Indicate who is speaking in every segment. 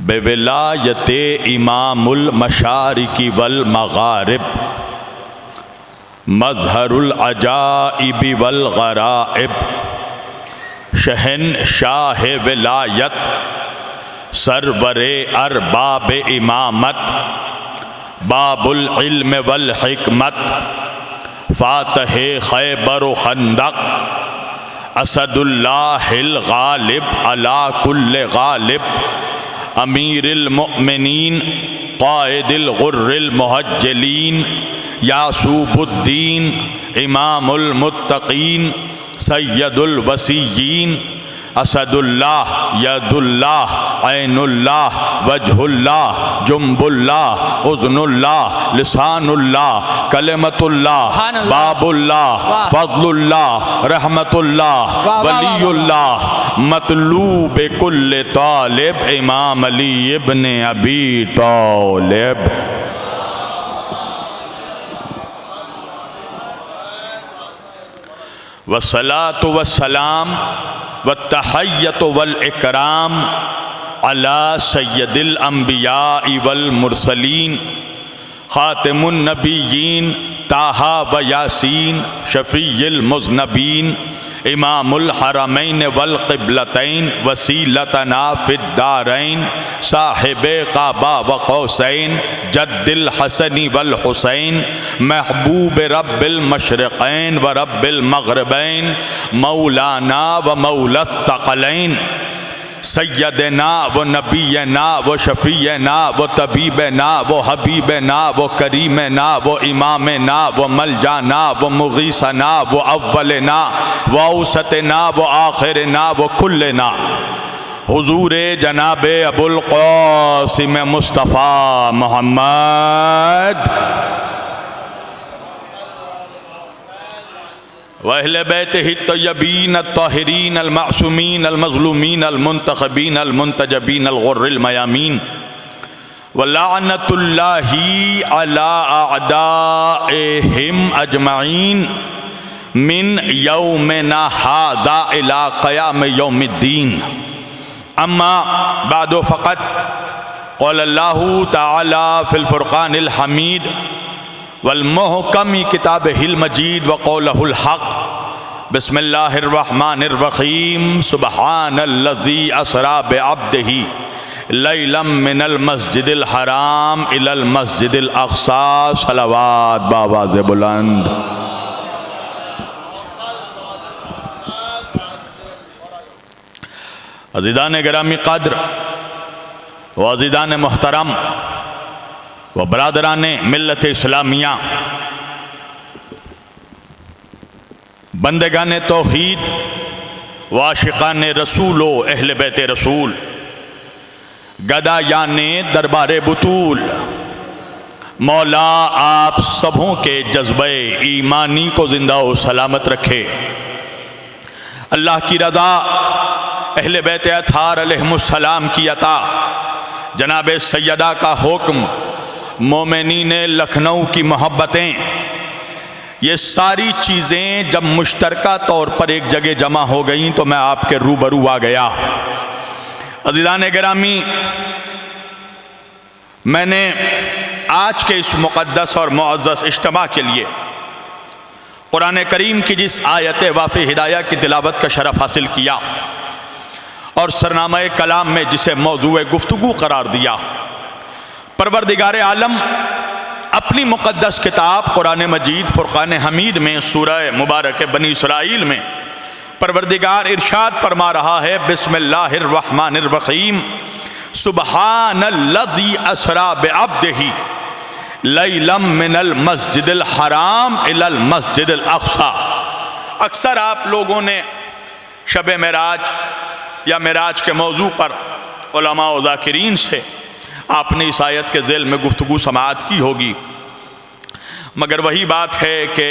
Speaker 1: بولایت امام المشارق والمغارب مظہر العجائب والغرائب شہنشاہ ولایت سرور ارباب امامت باب العلم والحکمت فاتح خیبر و خندق اسد اللہ الغالب علی کل غالب امیر المؤمنین قائد الغر المحجلین یعصوب الدین امام المتقین سید الوسیین اسد اللہ ید اللہ عین اللہ وجہ اللہ جنب اللہ اذن اللہ لسان اللہ کلمت اللہ باب اللہ فضل اللہ رحمت اللہ ولی اللہ مطلوب کل طالب امام علی ابن ابی طالب. والصلاة والسلام والتحیۃ والاکرام علی سید الانبیاء والمرسلین خاتم النبیین طٰہٰ و یاسین شفیع المذنبین امام الحرمین والقبلتین وسیلتنا فی الدارین صاحب قبا و قوسین جد الحسن والحسین محبوب رب المشرقین و رب المغربین مولانا و مولا الثقلین سیدنا و نبینا و شفیعنا و طبیبنا و حبیبنا و کریمنا و امامنا و ملجانا و مغیثنا و اولنا و اوسطنا و آخرنا و کلنا حضور جناب ابو القاسم مصطفیٰ محمد وَأَهْلِ بَيْتِهِ الطَّيِّبِينَ الطَّاهِرِينَ الْمَعْصُومِينَ الْمَظْلُومِينَ الْمُنْتَخَبِينَ الْمُنْتَجَبِينَ الْغُرِّ الْمَيَامِينَ وَلَعْنَةُ اللَّهِ عَلَىٰ أَعْدَائِهِمْ أَجْمَعِينَ مِنْ يَوْمِنَا هَٰذَا إِلَىٰ قِيَامِ يَوْمِ الدِّينِ أَمَّا بَعْدُ فَقَدْ قَالَ اللَّهُ تَعَالَىٰ فِي الْفُرْقَانِ الْحَمِيدِ والمحکم کتابہ المجید وقولہ الحق بسم اللہ الرحمن الرحیم سبحان الذی اسری بعبدہ لیلا من المسجد الحرام الی المسجد الاقصی صلوات بآواز بلند. عزیزان گرامی قدر و عزیزان محترم و برادران ملت اسلامیہ، بندگان توحید و عاشقان رسول و اہل بیت رسول، گدایان دربار بطول، مولا آپ سبوں کے جذبہ ایمانی کو زندہ و سلامت رکھے. اللہ کی رضا، اہل بیت اطہار علیہم السلام کی عطا، جناب سیدہ کا حکم، مومنین لکھنؤ کی محبتیں، یہ ساری چیزیں جب مشترکہ طور پر ایک جگہ جمع ہو گئیں تو میں آپ کے روبرو آ گیا. عزیزان گرامی، میں نے آج کے اس مقدس اور معزز اجتماع کے لیے قرآن کریم کی جس آیت واف ہدایہ کی تلاوت کا شرف حاصل کیا اور سرنامہ کلام میں جسے موضوع گفتگو قرار دیا، پروردگار عالم اپنی مقدس کتاب قرآن مجید فرقان حمید میں سورہ مبارک بنی اسرائیل میں پروردگار ارشاد فرما رہا ہے بسم اللہ الرحمن الرحیم سبحان الذی اسری بعبدہ لیلا من المسجد الحرام الی المسجد الاقصی. اکثر آپ لوگوں نے شب معراج یا معراج کے موضوع پر علماء و ذاکرین سے آپ نے اس آیت کے ذیل میں گفتگو سماعت کی ہوگی، مگر وہی بات ہے کہ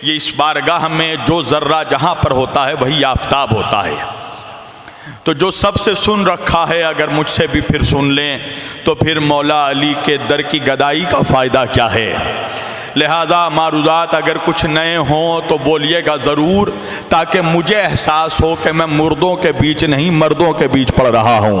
Speaker 1: یہ اس بارگاہ میں جو ذرہ جہاں پر ہوتا ہے وہی آفتاب ہوتا ہے. تو جو سب سے سن رکھا ہے اگر مجھ سے بھی پھر سن لیں تو پھر مولا علی کے در کی گدائی کا فائدہ کیا ہے. لہذا معروضات اگر کچھ نئے ہوں تو بولیے گا ضرور، تاکہ مجھے احساس ہو کہ میں مردوں کے بیچ نہیں مردوں کے بیچ پڑھ رہا ہوں.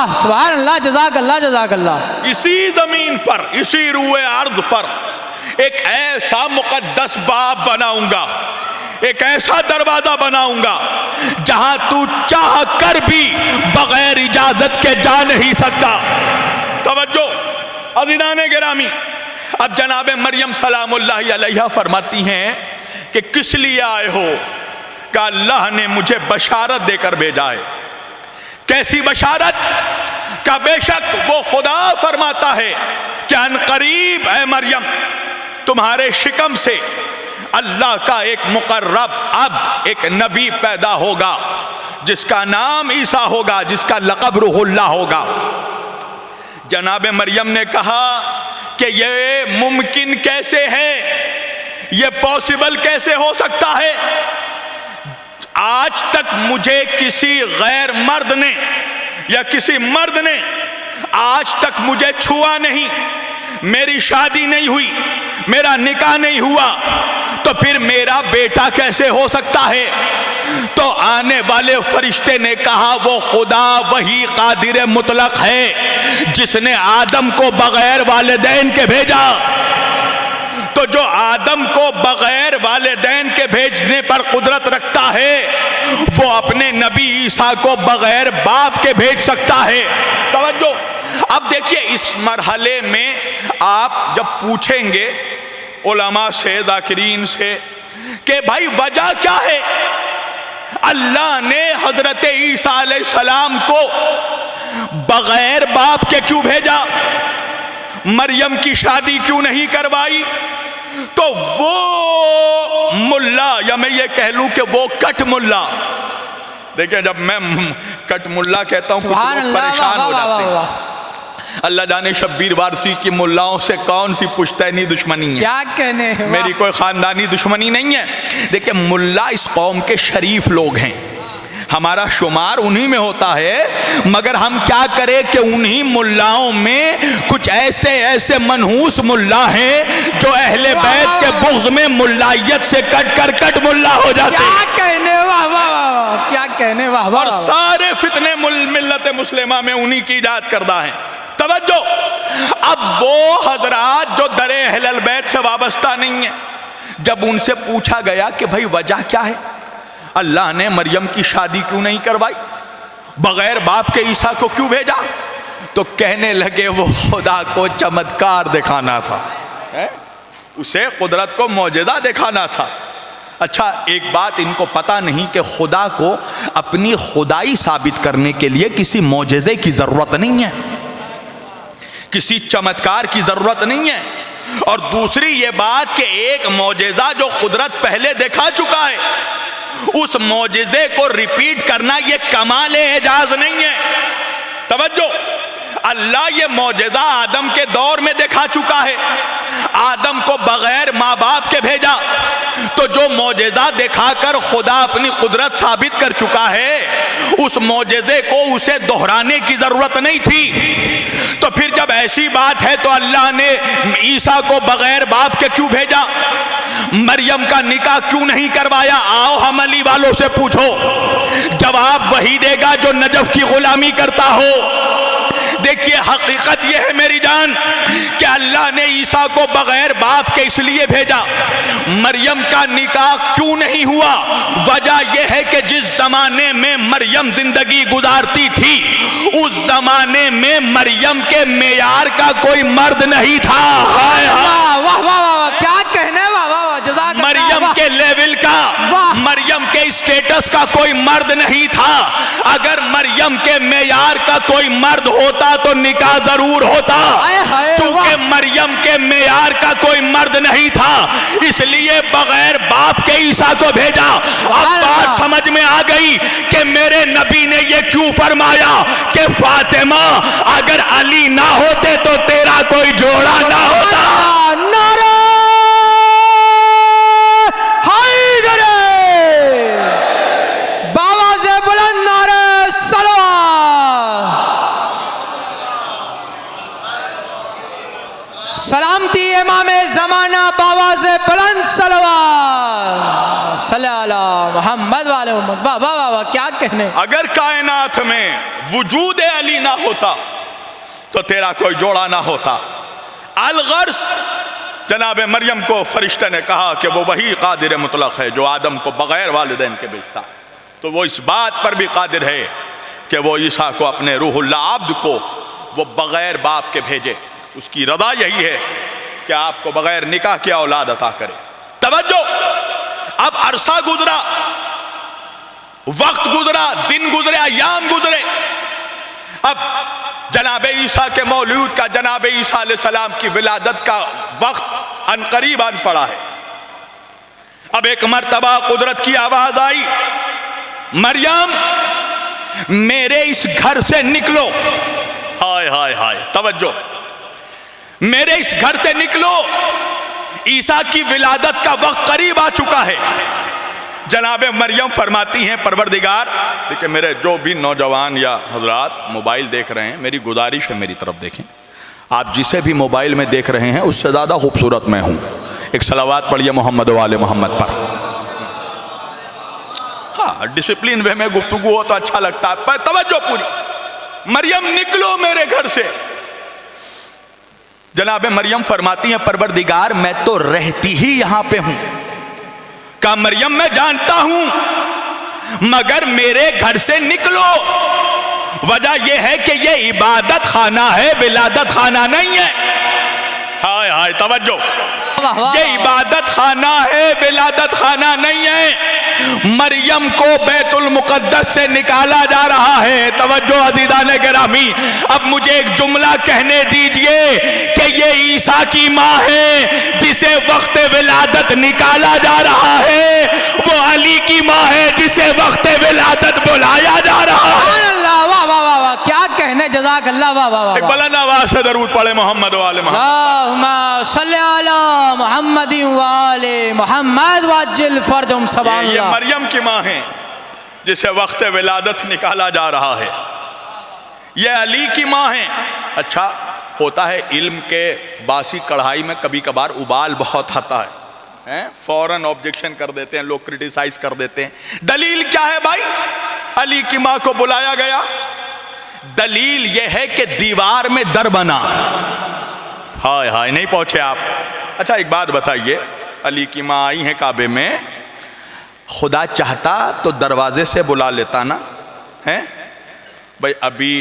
Speaker 2: واہ سبحان اللہ جزاک اللہ جزاک اللہ.
Speaker 1: اسی زمین پر اسی روئے ارض پر ایک ایسا مقدس باب بناؤں گا, ایک ایسا دروازہ بناؤں گا جہاں تو چاہ کر بھی بغیر اجازت کے جا نہیں سکتا. توجہ عزیزان گرامی, اب جناب مریم سلام اللہ علیہا فرماتی ہیں کہ کس لیے آئے ہو؟ کہ اللہ نے مجھے بشارت دے کر بھیجا ہے. کیسی بشارت؟ کہ بے شک وہ خدا فرماتا ہے کہ ان قریب اے مریم تمہارے شکم سے اللہ کا ایک مقرب عبد, ایک نبی پیدا ہوگا جس کا نام عیسیٰ ہوگا, جس کا لقب روح اللہ ہوگا. جناب مریم نے کہا کہ یہ ممکن کیسے ہے, یہ پاسبل کیسے ہو سکتا ہے؟ آج تک مجھے کسی غیر مرد نے یا کسی مرد نے آج تک مجھے چھوا نہیں, میری شادی نہیں ہوئی, میرا نکاح نہیں ہوا, تو پھر میرا بیٹا کیسے ہو سکتا ہے؟ تو آنے والے فرشتے نے کہا وہ خدا وہی قادر مطلق ہے جس نے آدم کو بغیر والدین کے بھیجا. تو جو آدم کو بغیر والدین کے بھیجنے پر قدرت رکھتا ہے وہ اپنے نبی عیسیٰ کو بغیر باپ کے بھیج سکتا ہے. توجہ, اب دیکھیے اس مرحلے میں آپ جب پوچھیں گے علماء سے, ذاکرین سے کہ بھائی وجہ کیا ہے, اللہ نے حضرت عیسیٰ علیہ السلام کو بغیر باپ کے کیوں بھیجا, مریم کی شادی کیوں نہیں کروائی؟ تو وہ ملا, یا میں یہ کہہ لوں کہ وہ کٹ ملا, دیکھیں جب میں کٹ ملا کہتا ہوں کچھ لوگ پریشان ہو جاتے ہیں. اللہ جانے شبیر وارسی کی ملاؤں سے کون سی پشتینی دشمنی ہے,
Speaker 2: کیا کہنے,
Speaker 1: میری کوئی خاندانی دشمنی نہیں ہے. دیکھیں ملا اس قوم کے شریف لوگ ہیں, ہمارا شمار انہی میں ہوتا ہے, مگر ہم کیا کریں کہ انہی ملاؤں میں کچھ ایسے منحوس ملا ہیں جو اہل بیت کے بغض میں ملائیت سے کٹ ملا ہو جاتے ہیں.
Speaker 2: کیا کہنے, واہ واہ واہ, کیا کہنے, واہ واہ.
Speaker 1: اور سارے فتنے ملت مسلمہ میں انہی کی ایجاد کردہ ہیں. توجہ, اب وہ حضرات جو در اہل البیت سے وابستہ نہیں ہیں, جب ان سے پوچھا گیا کہ بھائی وجہ کیا ہے, اللہ نے مریم کی شادی کیوں نہیں کروائی, بغیر باپ کے عیسیٰ کو کیوں بھیجا, تو کہنے لگے وہ خدا کو چمتکار دکھانا تھا, اسے قدرت کو معجزہ دکھانا تھا. اچھا ایک بات ان کو پتہ نہیں کہ خدا کو اپنی خدائی ثابت کرنے کے لیے کسی معجزے کی ضرورت نہیں ہے, کسی چمتکار کی ضرورت نہیں ہے. اور دوسری یہ بات کہ ایک معجزہ جو قدرت پہلے دکھا چکا ہے اس معجزے کو ریپیٹ کرنا یہ کمال اعجاز نہیں ہے. توجہ, اللہ یہ معجزہ آدم کے دور میں دکھا چکا ہے, آدم کو بغیر ماں باپ کے بھیجا, تو جو معجزہ دکھا کر خدا اپنی قدرت ثابت کر چکا ہے اس معجزے کو اسے دہرانے کی ضرورت نہیں تھی. تو پھر جب ایسی بات ہے تو اللہ نے عیسیٰ کو بغیر باپ کے کیوں بھیجا, مریم کا نکاح کیوں نہیں کروایا؟ آؤ ہم علی والوں سے پوچھو, جواب وہی دے گا جو نجف کی غلامی کرتا ہو. دیکھیے حقیقت یہ ہے میری جان کہ اللہ نے عیسیٰ کو بغیر باپ کے اس لیے بھیجا. مریم کا نکاح کیوں نہیں ہوا؟ وجہ یہ ہے کہ جس زمانے میں مریم زندگی گزارتی تھی اس زمانے میں مریم کے معیار کا کوئی مرد نہیں تھا.
Speaker 2: واہ واہ واہ, کیا کہنے, واہ واہ, جزاک اللہ.
Speaker 1: مریم کے لیول کا, مریم کے اسٹیٹس کا کوئی مرد نہیں تھا. اگر مریم کے معیار کا کوئی مرد ہوتا تو نکاح ضرور ہوتا. چونکہ مریم کے معیار کا کوئی مرد نہیں تھا اس لیے بغیر باپ کے عیسیٰ کو بھیجا. اب بات سمجھ میں آ گئی کہ میرے نبی نے یہ کیوں فرمایا کہ فاطمہ اگر علی نہ ہوتے تو تیرا کوئی جوڑا نہ ہوتا.
Speaker 2: سلامتی امام زمانہ باواز بلند صلوات صلی اللہ محمد والے محمد. واہ واہ واہ, کیا کہنے.
Speaker 1: اگر کائنات میں وجود علی علی نہ ہوتا تو تیرا کوئی جوڑا نہ ہوتا۔ الغرض جناب مریم کو فرشتہ نے کہا کہ وہ وہی قادر مطلق ہے جو آدم کو بغیر والدین کے بھیجتا، تو وہ اس بات پر بھی قادر ہے کہ وہ عیسیٰ کو اپنے روح اللہ عبد کو وہ بغیر باپ کے بھیجے۔ اس کی رضا یہی ہے کہ آپ کو بغیر نکاح کے اولاد عطا کرے۔ توجہ، اب عرصہ گزرا، وقت گزرا، دن گزرے، ایام گزرے، اب جناب عیسیٰ کے مولود کا، جناب عیسیٰ علیہ السلام کی ولادت کا وقت ان قریب آن پڑا ہے۔ اب ایک مرتبہ قدرت کی آواز آئی، مریم میرے اس گھر سے نکلو۔ ہائے ہائے ہائے، توجہ، میرے اس گھر سے نکلو، عیسیٰ کی ولادت کا وقت قریب آ چکا ہے۔ جناب مریم فرماتی ہیں پروردگار، دیکھیں میرے جو بھی نوجوان یا حضرات موبائل دیکھ رہے ہیں، میری گزارش ہے میری طرف دیکھیں، آپ جسے بھی موبائل میں دیکھ رہے ہیں اس سے زیادہ خوبصورت میں ہوں۔ ایک صلوات پڑھیے محمد و آل محمد پر۔ ہاں، ڈسپلین وے میں گفتگو ہو تو اچھا لگتا ہے، پر توجہ پوری۔ مریم نکلو میرے گھر سے۔ جناب مریم فرماتی ہیں پروردگار میں تو رہتی ہی یہاں پہ ہوں۔ کہا مریم میں جانتا ہوں، مگر میرے گھر سے نکلو۔ وجہ یہ ہے کہ یہ عبادت خانہ ہے، ولادت خانہ نہیں ہے۔ ہائے ہائے، توجہ، یہ عبادت خانہ ہے، ولادت خانہ نہیں ہے۔ مریم کو بیت المقدس سے نکالا جا رہا ہے۔ توجہ عزیزان گرامی، اب مجھے ایک جملہ کہنے دیجئے کہ یہ عیسیٰ کی ماں ہے جسے وقت ولادت نکالا جا رہا ہے، وہ علی کی ماں ہے جسے وقت ولادت بلایا جا رہا ہے۔
Speaker 2: سبحان اللہ، واہ واہ واہ واہ، کیا کہنے، جزاک اللہ، واہ واہ
Speaker 1: ایک
Speaker 2: واہ۔
Speaker 1: بلند آواز سے درود پڑھے محمد و آل محمد۔
Speaker 2: اللہم صلی علی محمد و آل محمد وعجل فرجہم۔ سبحان
Speaker 1: یہ
Speaker 2: اللہ۔
Speaker 1: مریم کی ماں ہے جسے وقت ولادت نکالا جا رہا ہے، یہ علی کی ماں ہے۔ اچھا ہوتا ہے علم کے باسی کڑھائی میں کبھی کبھار ابال بہت آتا ہے، فوراً آبجیکشن کر دیتے ہیں لوگ، کرٹیسائز کر دیتے ہیں۔ دلیل کیا ہے بھائی؟ علی کی ماں کو بلایا گیا، دلیل یہ ہے کہ دیوار میں در بنا۔ ہائے ہائے، نہیں پہنچے آپ؟ اچھا ایک بات بتائیے، علی کی ماں آئی ہیں کعبے میں، خدا چاہتا تو دروازے سے بلا لیتا نا، ہیں بھائی؟ ابھی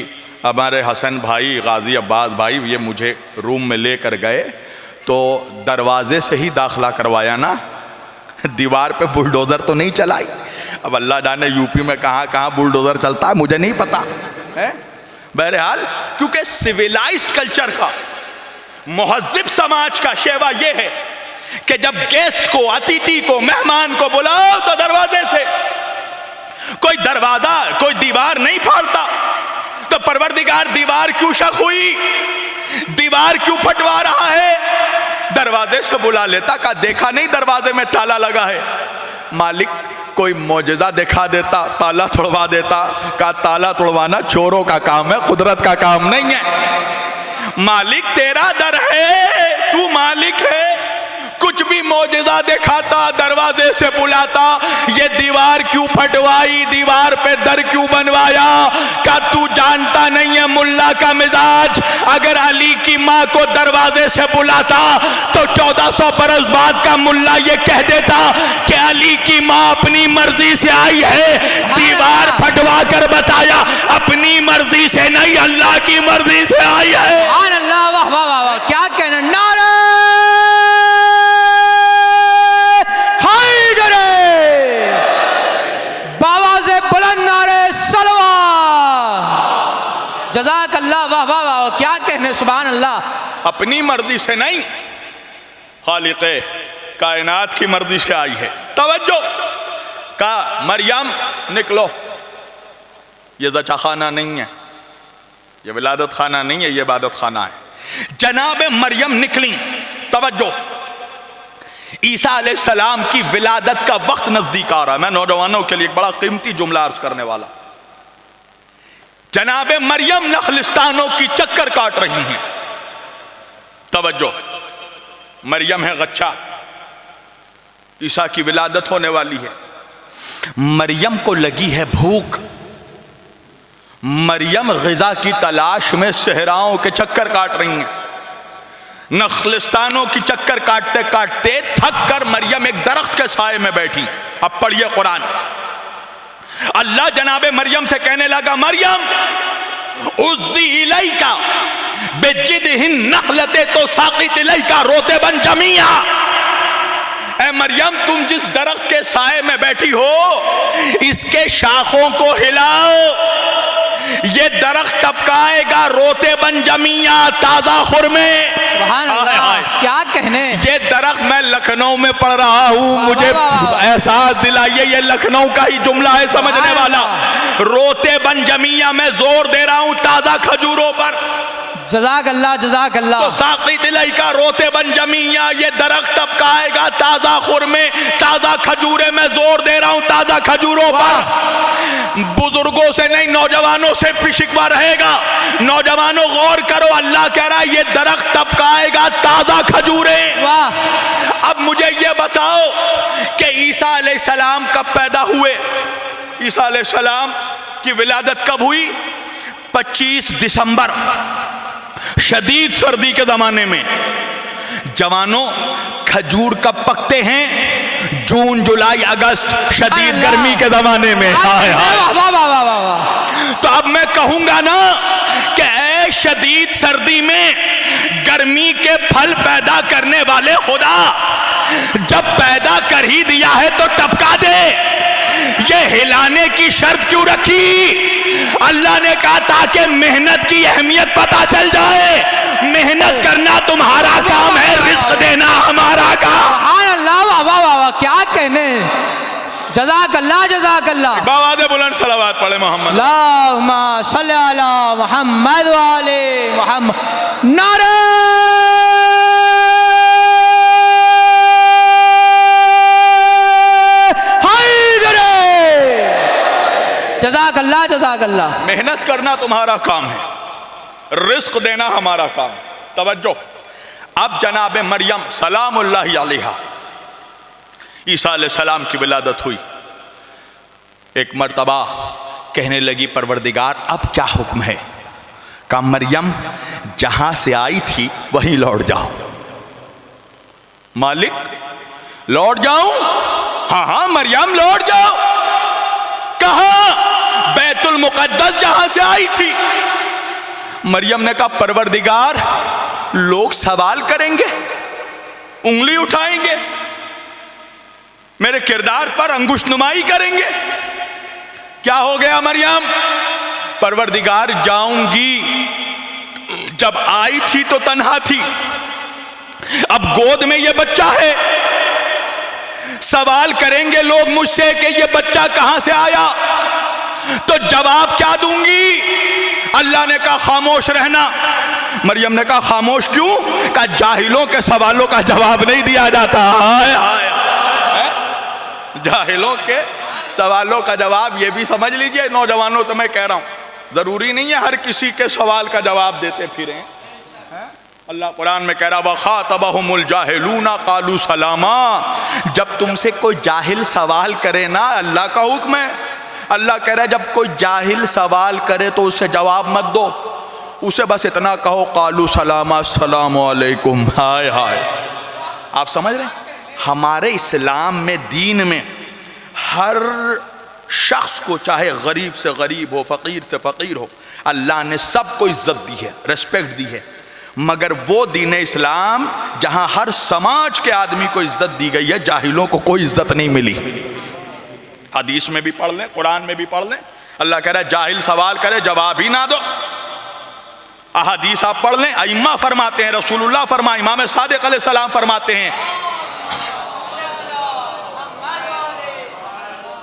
Speaker 1: ہمارے حسن بھائی، غازی عباس بھائی، یہ مجھے روم میں لے کر گئے تو دروازے سے ہی داخلہ کروایا نا، دیوار پہ بلڈوزر تو نہیں چلائی۔ اب اللہ جانے یو پی میں کہاں کہاں بلڈوزر چلتا ہے، مجھے نہیں پتا ہے۔ بہرحال کیونکہ سویلائزڈ کلچر کا، مہذب سماج کا شیوا یہ ہے کہ جب گیسٹ کو، اتیتی کو، مہمان کو بلاؤ تو دروازے سے، کوئی دروازہ، کوئی دیوار نہیں پھاڑتا۔ تو پروردگار دیوار کیوں شق ہوئی، دیوار کیوں پھٹوا رہا ہے؟ دروازے سے بلا لیتا، کہا دیکھا نہیں دروازے میں تالا لگا ہے؟ مالک کوئی معجزہ دکھا دیتا، تالا توڑوا دیتا۔ کہا تالا توڑوانا چوروں کا کام ہے، قدرت کا کام نہیں ہے۔ مالک تیرا در ہے، تو مالک ہے، کچھ بھی معجزہ دکھاتا، دروازے سے بلاتا، یہ دیوار کیوں پھٹوائی، دیوار پہ در کیوں بنوایا؟ کہا تو جانتا نہیں ہے ملا کا مزاج، اگر علی کی ماں کو دروازے سے بلاتا تو 1400 برس بعد کا ملا یہ کہہ دیتا کہ علی کی ماں اپنی مرضی سے آئی ہے۔ دیوار پھٹوا کر بتایا اپنی مرضی سے نہیں، اللہ کی مرضی سے آئی ہے۔
Speaker 2: سبحان اللہ، واہ واہ واہ، کیا کہنے، نعرہ جزاک اللہ، واہ واہ واہ، کیا کہنے، سبحان اللہ۔
Speaker 1: اپنی مرضی سے نہیں، خالق کائنات کی مرضی سے آئی ہے۔ توجہ، کہا مریم نکلو، یہ ذچا خانہ نہیں ہے، یہ ولادت خانہ نہیں ہے، یہ عبادت خانہ ہے۔ جناب مریم نکلی۔ توجہ، عیسیٰ علیہ السلام کی ولادت کا وقت نزدیک آ رہا ہے۔ میں نوجوانوں کے لیے ایک بڑا قیمتی جملہ عرض کرنے والا۔ جناب مریم نخلستانوں کی چکر کاٹ رہی ہیں۔ توجہ، مریم ہے غچہ، عیسیٰ کی ولادت ہونے والی ہے۔ مریم کو لگی ہے بھوک، مریم غذا کی تلاش میں صحراؤں کے چکر کاٹ رہی ہیں، نخلستانوں کی چکر کاٹتے کاٹتے تھک کر مریم ایک درخت کے سائے میں بیٹھی. اب پڑھیے قرآن. اللہ جناب مریم سے کہنے لگا مریم اُزِّی اِلَيْكَ بِجِدْهِ النَّخْلَةِ تُسَاقِطْ إِلَيْكَ رُطَبًا جَنِيًّا. اے مریم تم جس درخت کے سائے میں بیٹھی ہو اس کے شاخوں کو ہلاؤ، یہ درخت ٹپکائے گا روطبًا جنیًّا، تازہ خرمے.
Speaker 2: سبحان اللہ، کیا کہنے.
Speaker 1: یہ درخت میں لکھنؤ میں پڑھ رہا ہوں، مجھے احساس دلائیے یہ لکھنؤ کا ہی جملہ ہے سمجھنے والا. روطبًا جنیًّا میں زور دے رہا ہوں تازہ کھجوروں پر.
Speaker 2: جزاک اللہ جزاک اللہ.
Speaker 1: تو ساقط الیکا روطبًا جنیًّا، یہ درخت ٹپکائے گا تازہ خرمے، تازہ کھجورے. میں زور دے رہا ہوں تازہ کھجوروں پر. بزرگوں سے نہیں نوجوانوں سے بھی شکوہ رہے گا. نوجوانوں غور کرو، اللہ کہہ رہا ہے یہ درخت ٹپکائے گا تازہ کھجورے.
Speaker 2: واہ.
Speaker 1: اب مجھے یہ بتاؤ کہ عیسیٰ علیہ السلام کب پیدا ہوئے؟ عیسیٰ علیہ السلام کی ولادت کب ہوئی؟ 25 دسمبر، شدید سردی کے زمانے میں. جوانوں کھجور کب پکتے ہیں؟ جون جولائی اگست، شدید گرمی کے زمانے میں. ہائے ہائے. تو اب میں کہوں گا نا کہ اے شدید سردی میں گرمی کے پھل پیدا کرنے والے خدا، جب پیدا کر ہی دیا ہے تو ٹپکا دے. یہ ہلانے کی شرط کیوں رکھی؟ اللہ نے کہا تاکہ محنت کی اہمیت پتا چل جائے. محنت کرنا تمہارا کام ہے، رزق دینا ہمارا کام.
Speaker 2: سبحان اللہ. واہ واہ واہ، کیا کہنے. جزاک اللہ جزاک اللہ.
Speaker 1: باواد بلند صلوات پڑھے محمد.
Speaker 2: اللہم صلی علی محمد وآل محمد. نعرہ جزاک اللہ جزاک اللہ.
Speaker 1: محنت کرنا تمہارا کام ہے، رزق دینا ہمارا کام. توجہ. اب جناب مریم سلام اللہ علیہا، عیسیٰ علیہ السلام کی ولادت ہوئی. ایک مرتبہ کہنے لگی پروردگار اب کیا حکم ہے؟ کہا مریم جہاں سے آئی تھی وہیں لوٹ جاؤ. مالک لوٹ جاؤں؟ ہاں ہاں مریم لوٹ جاؤ. کہاں؟ بیت المقدس جہاں سے آئی تھی. مریم نے کہا پروردگار لوگ سوال کریں گے، انگلی اٹھائیں گے، میرے کردار پر انگشت نمائی کریں گے. کیا ہو گیا مریم؟ پروردگار جاؤں گی. جب آئی تھی تو تنہا تھی، اب گود میں یہ بچہ ہے. سوال کریں گے لوگ مجھ سے کہ یہ بچہ کہاں سے آیا، تو جواب کیا دوں گی؟ اللہ نے کہا خاموش رہنا. مریم نے کہا خاموش کیوں؟ کہا جاہلوں کے سوالوں کا جواب نہیں دیا جاتا. ہائے ہائے. جاہلوں کے سوالوں کا جواب یہ بھی سمجھ لیجئے نوجوانوں. تو میں کہہ رہا ہوں ضروری نہیں ہے ہر کسی کے سوال کا جواب دیتے پھریں. اللہ قرآن میں کہہ رہا وَخَاطَبَهُمُ الْجَاهِلُونَ قَالُوا سَلَامًا. جب تم سے کوئی جاہل سوال کرے نا، اللہ کا حکم ہے. اللہ کہہ رہا ہے جب کوئی جاہل سوال کرے تو اسے جواب مت دو، اسے بس اتنا کہو قالوا سلاما السلام علیکم. ہائے ہائے. آپ سمجھ رہے ہیں ہمارے اسلام میں، دین میں ہر شخص کو چاہے غریب سے غریب ہو، فقیر سے فقیر ہو، اللہ نے سب کو عزت دی ہے، ریسپیکٹ دی ہے. مگر وہ دین اسلام جہاں ہر سماج کے آدمی کو عزت دی گئی ہے، جاہلوں کو کوئی عزت نہیں ملی. حدیث میں بھی پڑھ لیں، قرآن میں بھی پڑھ لیں. اللہ کہہ رہا ہے جاہل سوال کرے جواب ہی نہ دو. احادیث آپ پڑھ لیں، ائمہ فرماتے ہیں، رسول اللہ فرمائے، امام صادق علیہ السلام فرماتے ہیں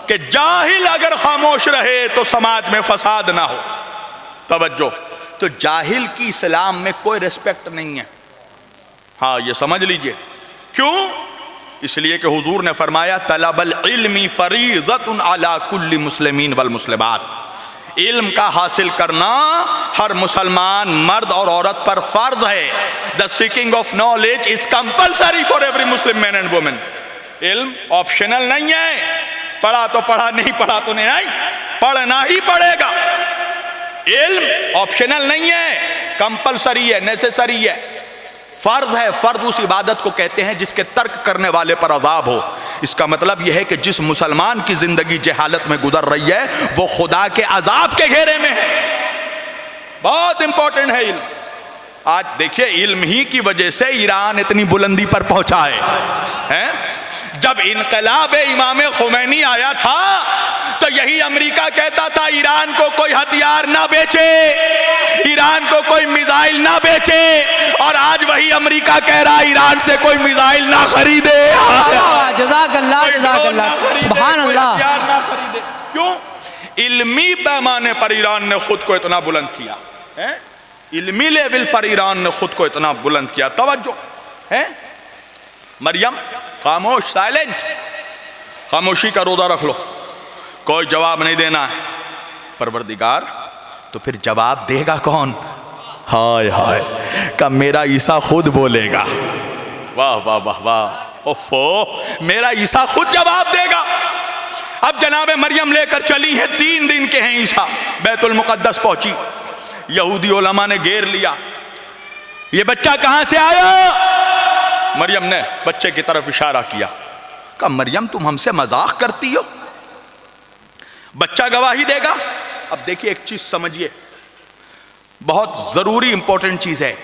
Speaker 1: کہ جاہل اگر خاموش رہے تو سماج میں فساد نہ ہو. توجہ. تو جاہل کی اسلام میں کوئی ریسپیکٹ نہیں ہے. ہاں یہ سمجھ لیجئے. کیوں؟ اس لیے کہ حضور نے فرمایا طلب العلم فریضۃ علی کل مسلمین والمسلمات. علم کا حاصل کرنا ہر مسلمان مرد اور عورت پر فرض ہے. The seeking of knowledge is compulsory for every Muslim man and woman. علم آپشنل نہیں ہے. پڑھا تو پڑھا، نہیں پڑھا تو نہیں. پڑھنا ہی پڑے گا. علم آپشنل نہیں ہے، کمپلسری ہے، نیسیسری ہے، فرض ہے۔ فرض اس عبادت کو کہتے ہیں جس کے ترک کرنے والے پر عذاب ہو۔ اس کا مطلب یہ ہے کہ جس مسلمان کی زندگی جہالت میں گزر رہی ہے وہ خدا کے عذاب کے گھیرے میں ہے۔ بہت امپورٹنٹ ہے علم۔ آج دیکھیے علم ہی کی وجہ سے ایران اتنی بلندی پر پہنچا ہے۔ جب انقلاب امام خمینی آیا تھا تو یہی امریکہ کہتا تھا ایران کو کوئی ہتھیار نہ بیچے، ایران کو کوئی میزائل نہ بیچے، اور آج وہی امریکہ کہہ رہا ایران سے کوئی میزائل نہ خریدے،
Speaker 2: جزاک اللہ جزاک اللہ، سبحان اللہ۔
Speaker 1: کیوں؟ علمی پیمانے پر ایران نے خود کو اتنا بلند کیا، علمی لیول پر ایران نے خود کو اتنا بلند کیا۔ توجہ ہے، مریم خاموش، سائلنٹ، خاموشی کا روزہ رکھ لو، کوئی جواب نہیں دینا ہے۔ پروردگار تو پھر جواب دے گا کون؟ ہائے ہائے، کہ میرا عیسیٰ خود بولے گا۔ واہ واہ واہ واہ، اوفو، میرا عیسیٰ خود جواب دے گا۔ اب جناب مریم لے کر چلی ہیں، 3 دن کے ہیں عیسیٰ، بیت المقدس پہنچی، یہودی علماء نے گھیر لیا، یہ بچہ کہاں سے آیا؟ مریم نے بچے کی طرف اشارہ کیا، کہا مریم تم ہم سے مذاق کرتی ہو؟ بچہ گواہی دے گا۔ اب دیکھیے ایک چیز سمجھیے، بہت ضروری امپورٹنٹ چیز ہے،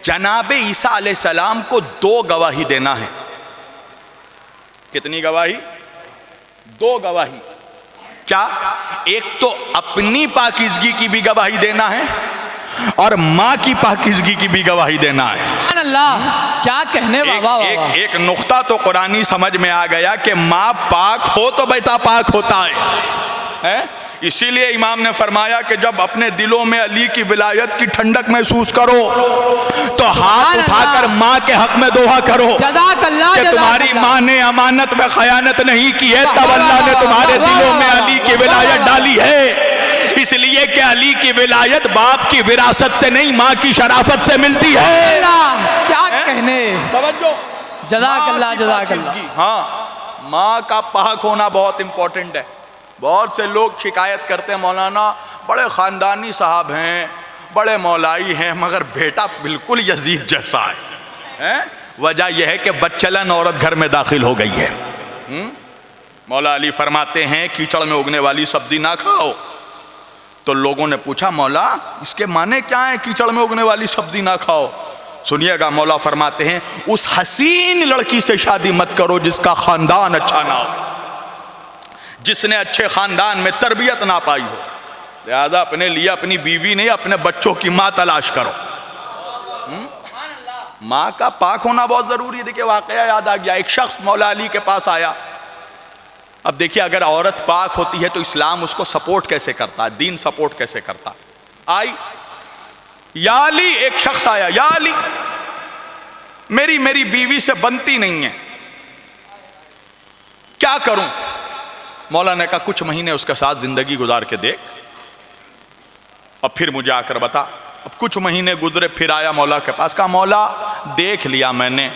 Speaker 1: جناب عیسیٰ علیہ السلام کو 2 گواہی دینا ہے۔ کتنی گواہی؟ 2 گواہی۔ کیا؟ ایک تو اپنی پاکیزگی کی بھی گواہی دینا ہے اور ماں کی پاکیزگی کی بھی گواہی دینا ہے۔
Speaker 2: سبحان اللہ، کیا کہنے،
Speaker 1: ایک نقطہ تو قرآنی سمجھ میں آ گیا کہ ماں پاک ہو تو بیٹا پاک ہوتا ہے۔ اسی لیے امام نے فرمایا کہ جب اپنے دلوں میں علی کی ولایت کی ٹھنڈک محسوس کرو تو ہاتھ اٹھا کر ماں کے حق میں دعا کرو
Speaker 2: جزاک اللہ
Speaker 1: کہ تمہاری ماں نے امانت میں خیانت نہیں کی ہے، تب اللہ نے تمہارے دلوں میں علی کی ولایت ڈالی ہے، اس لیے کہ علی کی ولایت باپ کی وراثت سے نہیں ماں کی شرافت سے ملتی ہے۔
Speaker 2: کیا کہنے،
Speaker 1: توجہ،
Speaker 2: جزاک اللہ جزاک اللہ۔
Speaker 1: ہاں، ماں کا پاک ہونا بہت امپورٹنٹ ہے۔ بہت سے لوگ شکایت کرتے ہیں مولانا بڑے خاندانی صاحب ہیں، بڑے مولائی ہیں، مگر بیٹا بالکل یزید جیسا ہے۔ وجہ یہ ہے کہ بچلن عورت گھر میں داخل ہو گئی ہے۔ مولا علی فرماتے ہیں کیچڑ میں اگنے والی سبزی نہ کھاؤ۔ تو لوگوں نے پوچھا مولا اس کے معنی کیا ہے کیچڑ میں اگنے والی سبزی نہ کھاؤ؟ سنیے گا، مولا فرماتے ہیں اس حسین لڑکی سے شادی مت کرو جس کا خاندان اچھا نہ ہو، جس نے اچھے خاندان میں تربیت نہ پائی ہو، لہذا اپنے لیے اپنی بیوی نہیں اپنے بچوں کی ماں تلاش کرو۔ ماں کا پاک ہونا بہت ضروری ہے۔ دیکھیں واقعہ یاد آ گیا، ایک شخص مولا علی کے پاس آیا۔ اب دیکھیے اگر عورت پاک ہوتی ہے تو اسلام اس کو سپورٹ کیسے کرتا ہے، دین سپورٹ کیسے کرتا ہے۔ آئی یا علی، ایک شخص آیا، یا علی میری بیوی سے بنتی نہیں ہے، کیا کروں؟ مولا نے کہا کچھ مہینے اس کے ساتھ زندگی گزار کے دیکھ، اب پھر مجھے آ کر بتا۔ اب کچھ مہینے گزرے، پھر آیا مولا کے پاس، کہا مولا دیکھ لیا میں نے،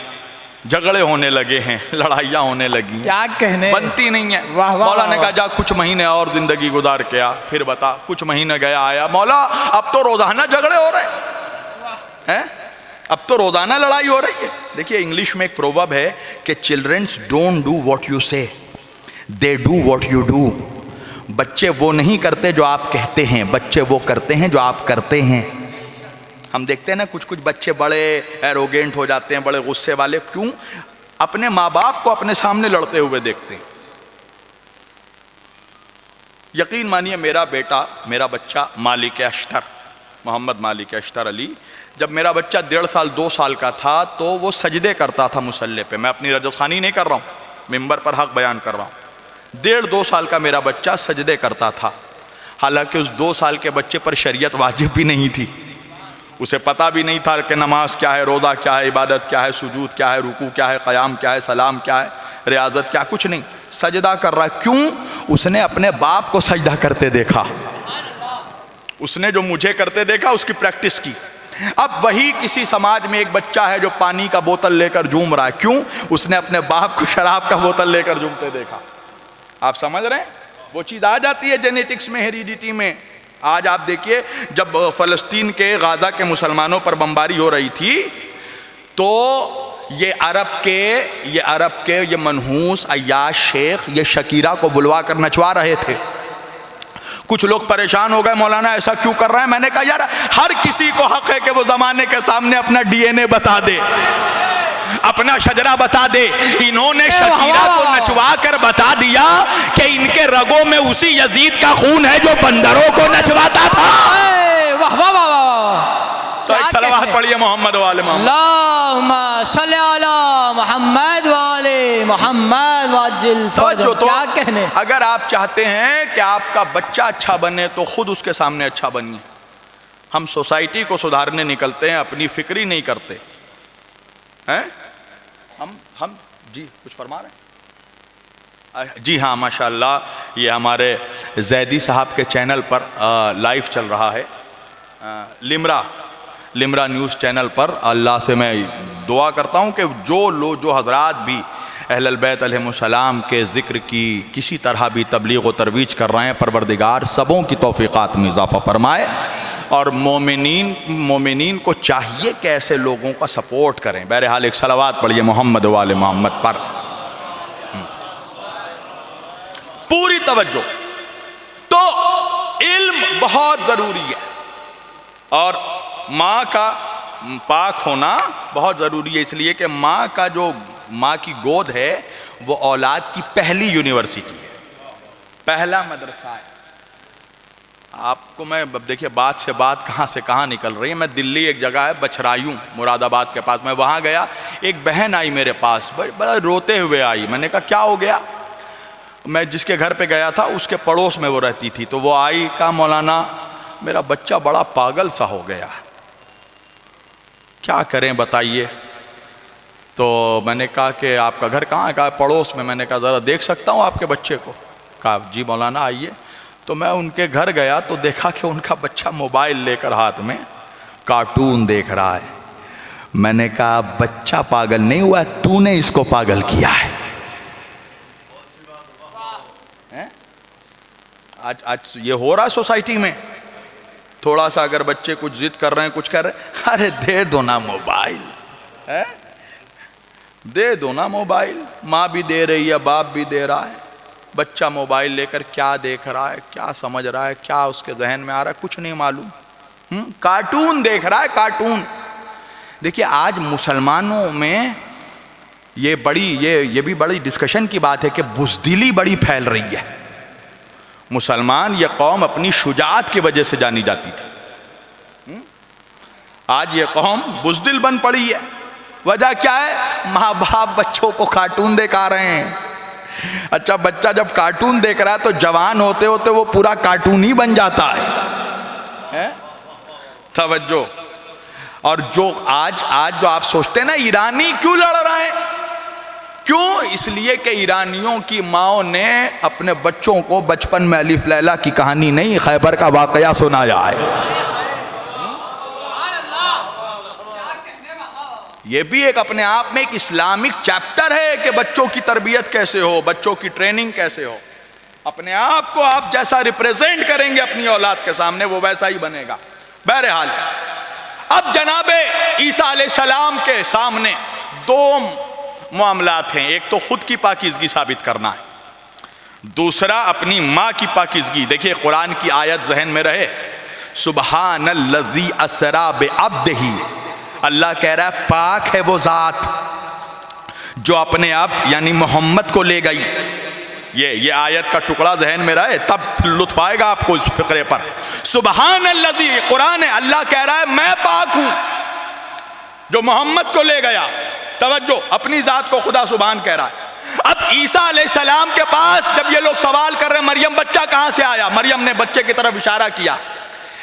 Speaker 1: جھگڑے ہونے لگے ہیں، لڑائیاں ہونے لگی ہیں،
Speaker 2: کیا کہنے،
Speaker 1: بنتی نہیں ہے۔
Speaker 2: واہ واہ
Speaker 1: مولا نے کہا جا کچھ مہینے اور زندگی گزار کے آ، پھر بتا۔ کچھ مہینے گیا، آیا، مولا اب تو روزانہ جھگڑے ہو رہے ہیں، اب تو روزانہ لڑائی ہو رہی ہے۔ دیکھیے انگلش میں ایک پروورب ہے کہ childrens don't do what you say, they do what you do. بچے وہ نہیں کرتے جو آپ کہتے ہیں، بچے وہ کرتے ہیں جو آپ کرتے ہیں۔ ہم دیکھتے ہیں نا کچھ بچے بڑے ایروگینٹ ہو جاتے ہیں، بڑے غصے والے، کیوں؟ اپنے ماں باپ کو اپنے سامنے لڑتے ہوئے دیکھتے ہیں۔ یقین مانیے میرا بیٹا، میرا بچہ مالک اشتر، محمد مالک اشتر علی، جب میرا بچہ 1.5 سال 2 سال کا تھا تو وہ سجدے کرتا تھا مصلی پہ۔ میں اپنی رجس خوانی نہیں کر رہا ہوں، ممبر پر حق بیان کر رہا ہوں۔ 1.5-2 سال کا میرا بچہ سجدے کرتا تھا، حالانکہ اس 2 سال کے بچے پر شریعت واجب بھی نہیں تھی، اسے پتہ بھی نہیں تھا کہ نماز کیا ہے، روزہ کیا ہے، عبادت کیا ہے، سجود کیا ہے، رکوع کیا ہے، قیام کیا ہے، سلام کیا ہے، ریاضت کیا، کچھ نہیں، سجدہ کر رہا ہے۔ کیوں؟ اس نے اپنے باپ کو سجدہ کرتے دیکھا، اس نے جو مجھے کرتے دیکھا، اس کی پریکٹس کی۔ اب وہی کسی سماج میں ایک بچہ ہے جو پانی کا بوتل لے کر جھوم رہا ہے، کیوں؟ اس نے اپنے باپ کو شراب کا بوتل لے کر جھومتے دیکھا۔ آپ سمجھ رہے ہیں؟ وہ چیز آ جاتی ہے جینیٹکس میں، ہیریڈیٹی میں، آج آپ دیکھیے جب فلسطین کے غازہ کے مسلمانوں پر بمباری ہو رہی تھی تو یہ عرب کے یہ منحوس عیاش شیخ یہ شکیرہ کو بلوا کر نچوا رہے تھے. کچھ لوگ پریشان ہو گئے, مولانا ایسا کیوں کر رہے ہیں؟ میں نے کہا یار ہر کسی کو حق ہے کہ وہ زمانے کے سامنے اپنا ڈی این اے بتا دے, اپنا شجرہ بتا دے. انہوں نے شکیرہ کو نچوا کر بتا دیا کہ ان کے رگوں میں اسی یزید کا خون ہے جو بندروں کو نچواتا تھا.
Speaker 2: واہ واہ واہ واہ.
Speaker 1: تو ایک صلوات پڑھیے محمد و آل محمد.
Speaker 2: اللہم صلی علی محمد و آل محمد وعجل فرجہ. کیا کہنے.
Speaker 1: اگر آپ چاہتے ہیں کہ آپ کا بچہ اچھا بنے تو خود اس کے سامنے اچھا بنیے. ہم سوسائٹی کو سدھارنے نکلتے ہیں, اپنی فکری نہیں کرتے ہیں. ہم جی کچھ فرما رہے ہیں؟ جی ہاں ماشاءاللہ یہ ہمارے زیدی صاحب کے چینل پر لائیو چل رہا ہے, لمرا نیوز چینل پر. اللہ سے میں دعا کرتا ہوں کہ جو حضرات بھی اہل البیت علیہم السلام کے ذکر کی کسی طرح بھی تبلیغ و ترویج کر رہے ہیں, پروردگار سبوں کی توفیقات میں اضافہ فرمائے. اور مومنین کو چاہیے کہ ایسے لوگوں کا سپورٹ کریں. بہرحال ایک صلوات پڑھیے محمد و آل محمد پر. پوری توجہ. تو علم بہت ضروری ہے اور ماں کا پاک ہونا بہت ضروری ہے, اس لیے کہ ماں کی گود ہے وہ اولاد کی پہلی یونیورسٹی ہے, پہلا مدرسہ ہے. آپ کو میں دیکھیے بات سے بات کہاں سے کہاں نکل رہی ہے. میں دلی ایک جگہ ہے بچھرایوں مراد آباد کے پاس, میں وہاں گیا, ایک بہن آئی میرے پاس, بڑا روتے ہوئے آئی. میں نے کہا کیا ہو گیا؟ میں جس کے گھر پہ گیا تھا اس کے پڑوس میں وہ رہتی تھی, تو وہ آئی, کہا مولانا میرا بچہ بڑا پاگل سا ہو گیا, کیا کریں بتائیے. تو میں نے کہا کہ آپ کا گھر کہاں ہے؟ کہا پڑوس میں. میں نے کہا ذرا دیکھ سکتا ہوں آپ کے بچے کو؟ کہا جی مولانا آئیے. تو میں ان کے گھر گیا تو دیکھا کہ ان کا بچہ موبائل لے کر ہاتھ میں کارٹون دیکھ رہا ہے. میں نے کہا بچہ پاگل نہیں ہوا ہے, تو نے اس کو پاگل کیا ہے. آج یہ ہو رہا سوسائٹی میں. تھوڑا سا اگر بچے کچھ ضد کر رہے ہیں, کچھ کر رہے ہیں, ارے دے دو نا موبائل, دے دو نا موبائل. ماں بھی دے رہی ہے, باپ بھی دے رہا ہے. بچہ موبائل لے کر کیا دیکھ رہا ہے, کیا سمجھ رہا ہے, کیا اس کے ذہن میں آ رہا ہے, کچھ نہیں معلوم. کارٹون دیکھ رہا ہے, کارٹون. دیکھیے آج مسلمانوں میں یہ بھی بڑی ڈسکشن کی بات ہے کہ بزدلی بڑی پھیل رہی ہے. مسلمان یہ قوم اپنی شجاعت کی وجہ سے جانی جاتی تھی, آج یہ قوم بزدل بن پڑی ہے. وجہ کیا ہے؟ ماں باپ بچوں کو کارٹون دکھا رہے ہیں. اچھا بچہ جب کارٹون دیکھ رہا ہے تو جوان ہوتے ہوتے وہ پورا کارٹون ہی بن جاتا ہے. توجہ. اور جو آج جو آپ سوچتے ہیں نا ایرانی کیوں لڑ رہے ہیں, کیوں؟ اس لیے کہ ایرانیوں کی ماؤں نے اپنے بچوں کو بچپن میں الف لیلا کی کہانی نہیں, خیبر کا واقعہ سنایا ہے. یہ بھی ایک اپنے آپ میں ایک اسلامک چیپٹر ہے کہ بچوں کی تربیت کیسے ہو, بچوں کی ٹریننگ کیسے ہو. اپنے آپ کو آپ جیسا ریپریزنٹ کریں گے اپنی اولاد کے سامنے وہ ویسا ہی بنے گا. بہرحال اب جناب عیسیٰ علیہ السلام کے سامنے دو معاملات ہیں. ایک تو خود کی پاکیزگی ثابت کرنا ہے, دوسرا اپنی ماں کی پاکیزگی. دیکھیے قرآن کی آیت ذہن میں رہے, سبحان الذی اسری بعبدہ. اللہ کہہ رہا ہے پاک ہے وہ ذات جو اپنے آپ یعنی محمد کو لے گئی. یہ آیت کا ٹکڑا ذہن میں رہے تب لطف آئے گا آپ کو اس فقرے پر. سبحان الذی, قرآن ہے, اللہ کہہ رہا ہے میں پاک ہوں جو محمد کو لے گیا. توجہ, اپنی ذات کو خدا سبحان کہہ رہا ہے. اب عیسیٰ علیہ السلام کے پاس جب یہ لوگ سوال کر رہے ہیں مریم بچہ کہاں سے آیا, مریم نے بچے کی طرف اشارہ کیا.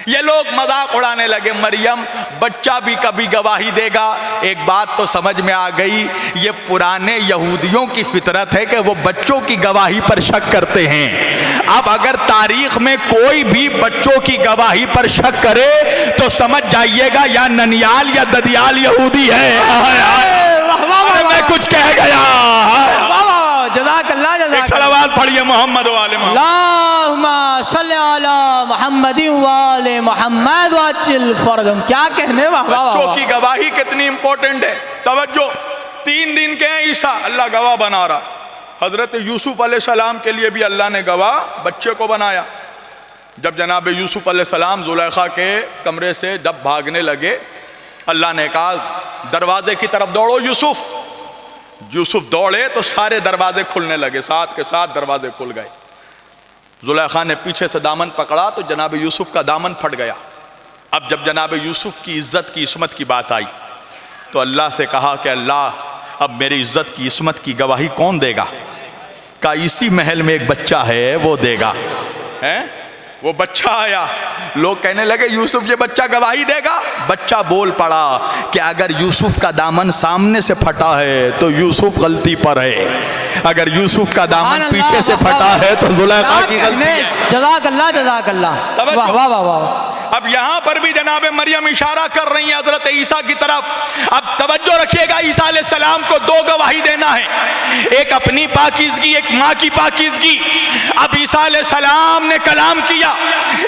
Speaker 1: یہ لوگ مذاق اڑانے لگے, مریم بچہ بھی کبھی گواہی دے گا. ایک بات تو سمجھ میں آ گئی, یہ پرانے یہودیوں کی فطرت ہے کہ وہ بچوں کی گواہی پر شک کرتے ہیں. اب اگر تاریخ میں کوئی بھی بچوں کی گواہی پر شک کرے تو سمجھ جائیے گا یا ننیال یا ددیال یہودی ہے. میں کچھ کہہ گیا.
Speaker 2: جزاک اللہ.
Speaker 1: ایک صلوات پڑھیے محمد و آل محمد.
Speaker 2: اللہم صلی علی محمد محمد وآل محمد وعجل فرجهم. کیا کہنے واہ واہ
Speaker 1: بچوں
Speaker 2: واہ.
Speaker 1: کی گواہی کتنی امپورٹنٹ ہے. توجہ. 3 دن کے ہیں عیسیٰ, اللہ گواہ بنا رہا. حضرت یوسف علیہ السلام کے لیے بھی اللہ نے گواہ بچے کو بنایا. جب جناب یوسف علیہ السلام زلیخا کے کمرے سے جب بھاگنے لگے, اللہ نے کہا دروازے کی طرف دوڑو یوسف. یوسف دوڑے تو سارے دروازے کھلنے لگے, ساتھ کے ساتھ دروازے کھل گئے. زلیخا نے پیچھے سے دامن پکڑا تو جناب یوسف کا دامن پھٹ گیا. اب جب جناب یوسف کی عزت کی عصمت کی بات آئی تو اللہ سے کہا کہ اللہ اب میری عزت کی عصمت کی گواہی کون دے گا؟ کہا اسی محل میں ایک بچہ ہے وہ دے گا. وہ بچہ آیا, لوگ کہنے لگے یوسف یہ بچہ گواہی دے گا. بچہ بول پڑا کہ اگر یوسف کا دامن سامنے سے پھٹا ہے تو یوسف غلطی پر ہے, اگر یوسف کا دامن پیچھے سے پھٹا ہے تو زلیخا کی غلطی ہے.
Speaker 2: جزاک اللہ جزاک اللہ. واہ واہ واہ واہ.
Speaker 1: اب یہاں پر بھی جناب مریم اشارہ کر رہی ہیں حضرت عیسیٰ کی طرف. اب توجہ رکھیے گا, عیسیٰ علیہ السلام کو 2 گواہی دینا ہے, ایک اپنی پاکیزگی, ایک ماں کی پاکیزگی. اب عیسیٰ علیہ السلام نے کلام کیا.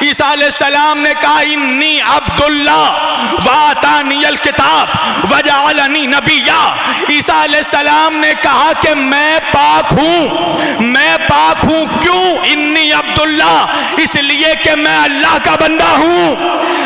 Speaker 1: عیسیٰ علیہ السلام نے کہا انی عبداللہ وآتانی الکتاب وجعلنی نبیا. عیسیٰ علیہ السلام نے کہا کہ میں پاک ہوں, میں پاک ہوں. کیوں؟ انی عبداللہ, اس لیے کہ میں اللہ کا بندہ ہوں.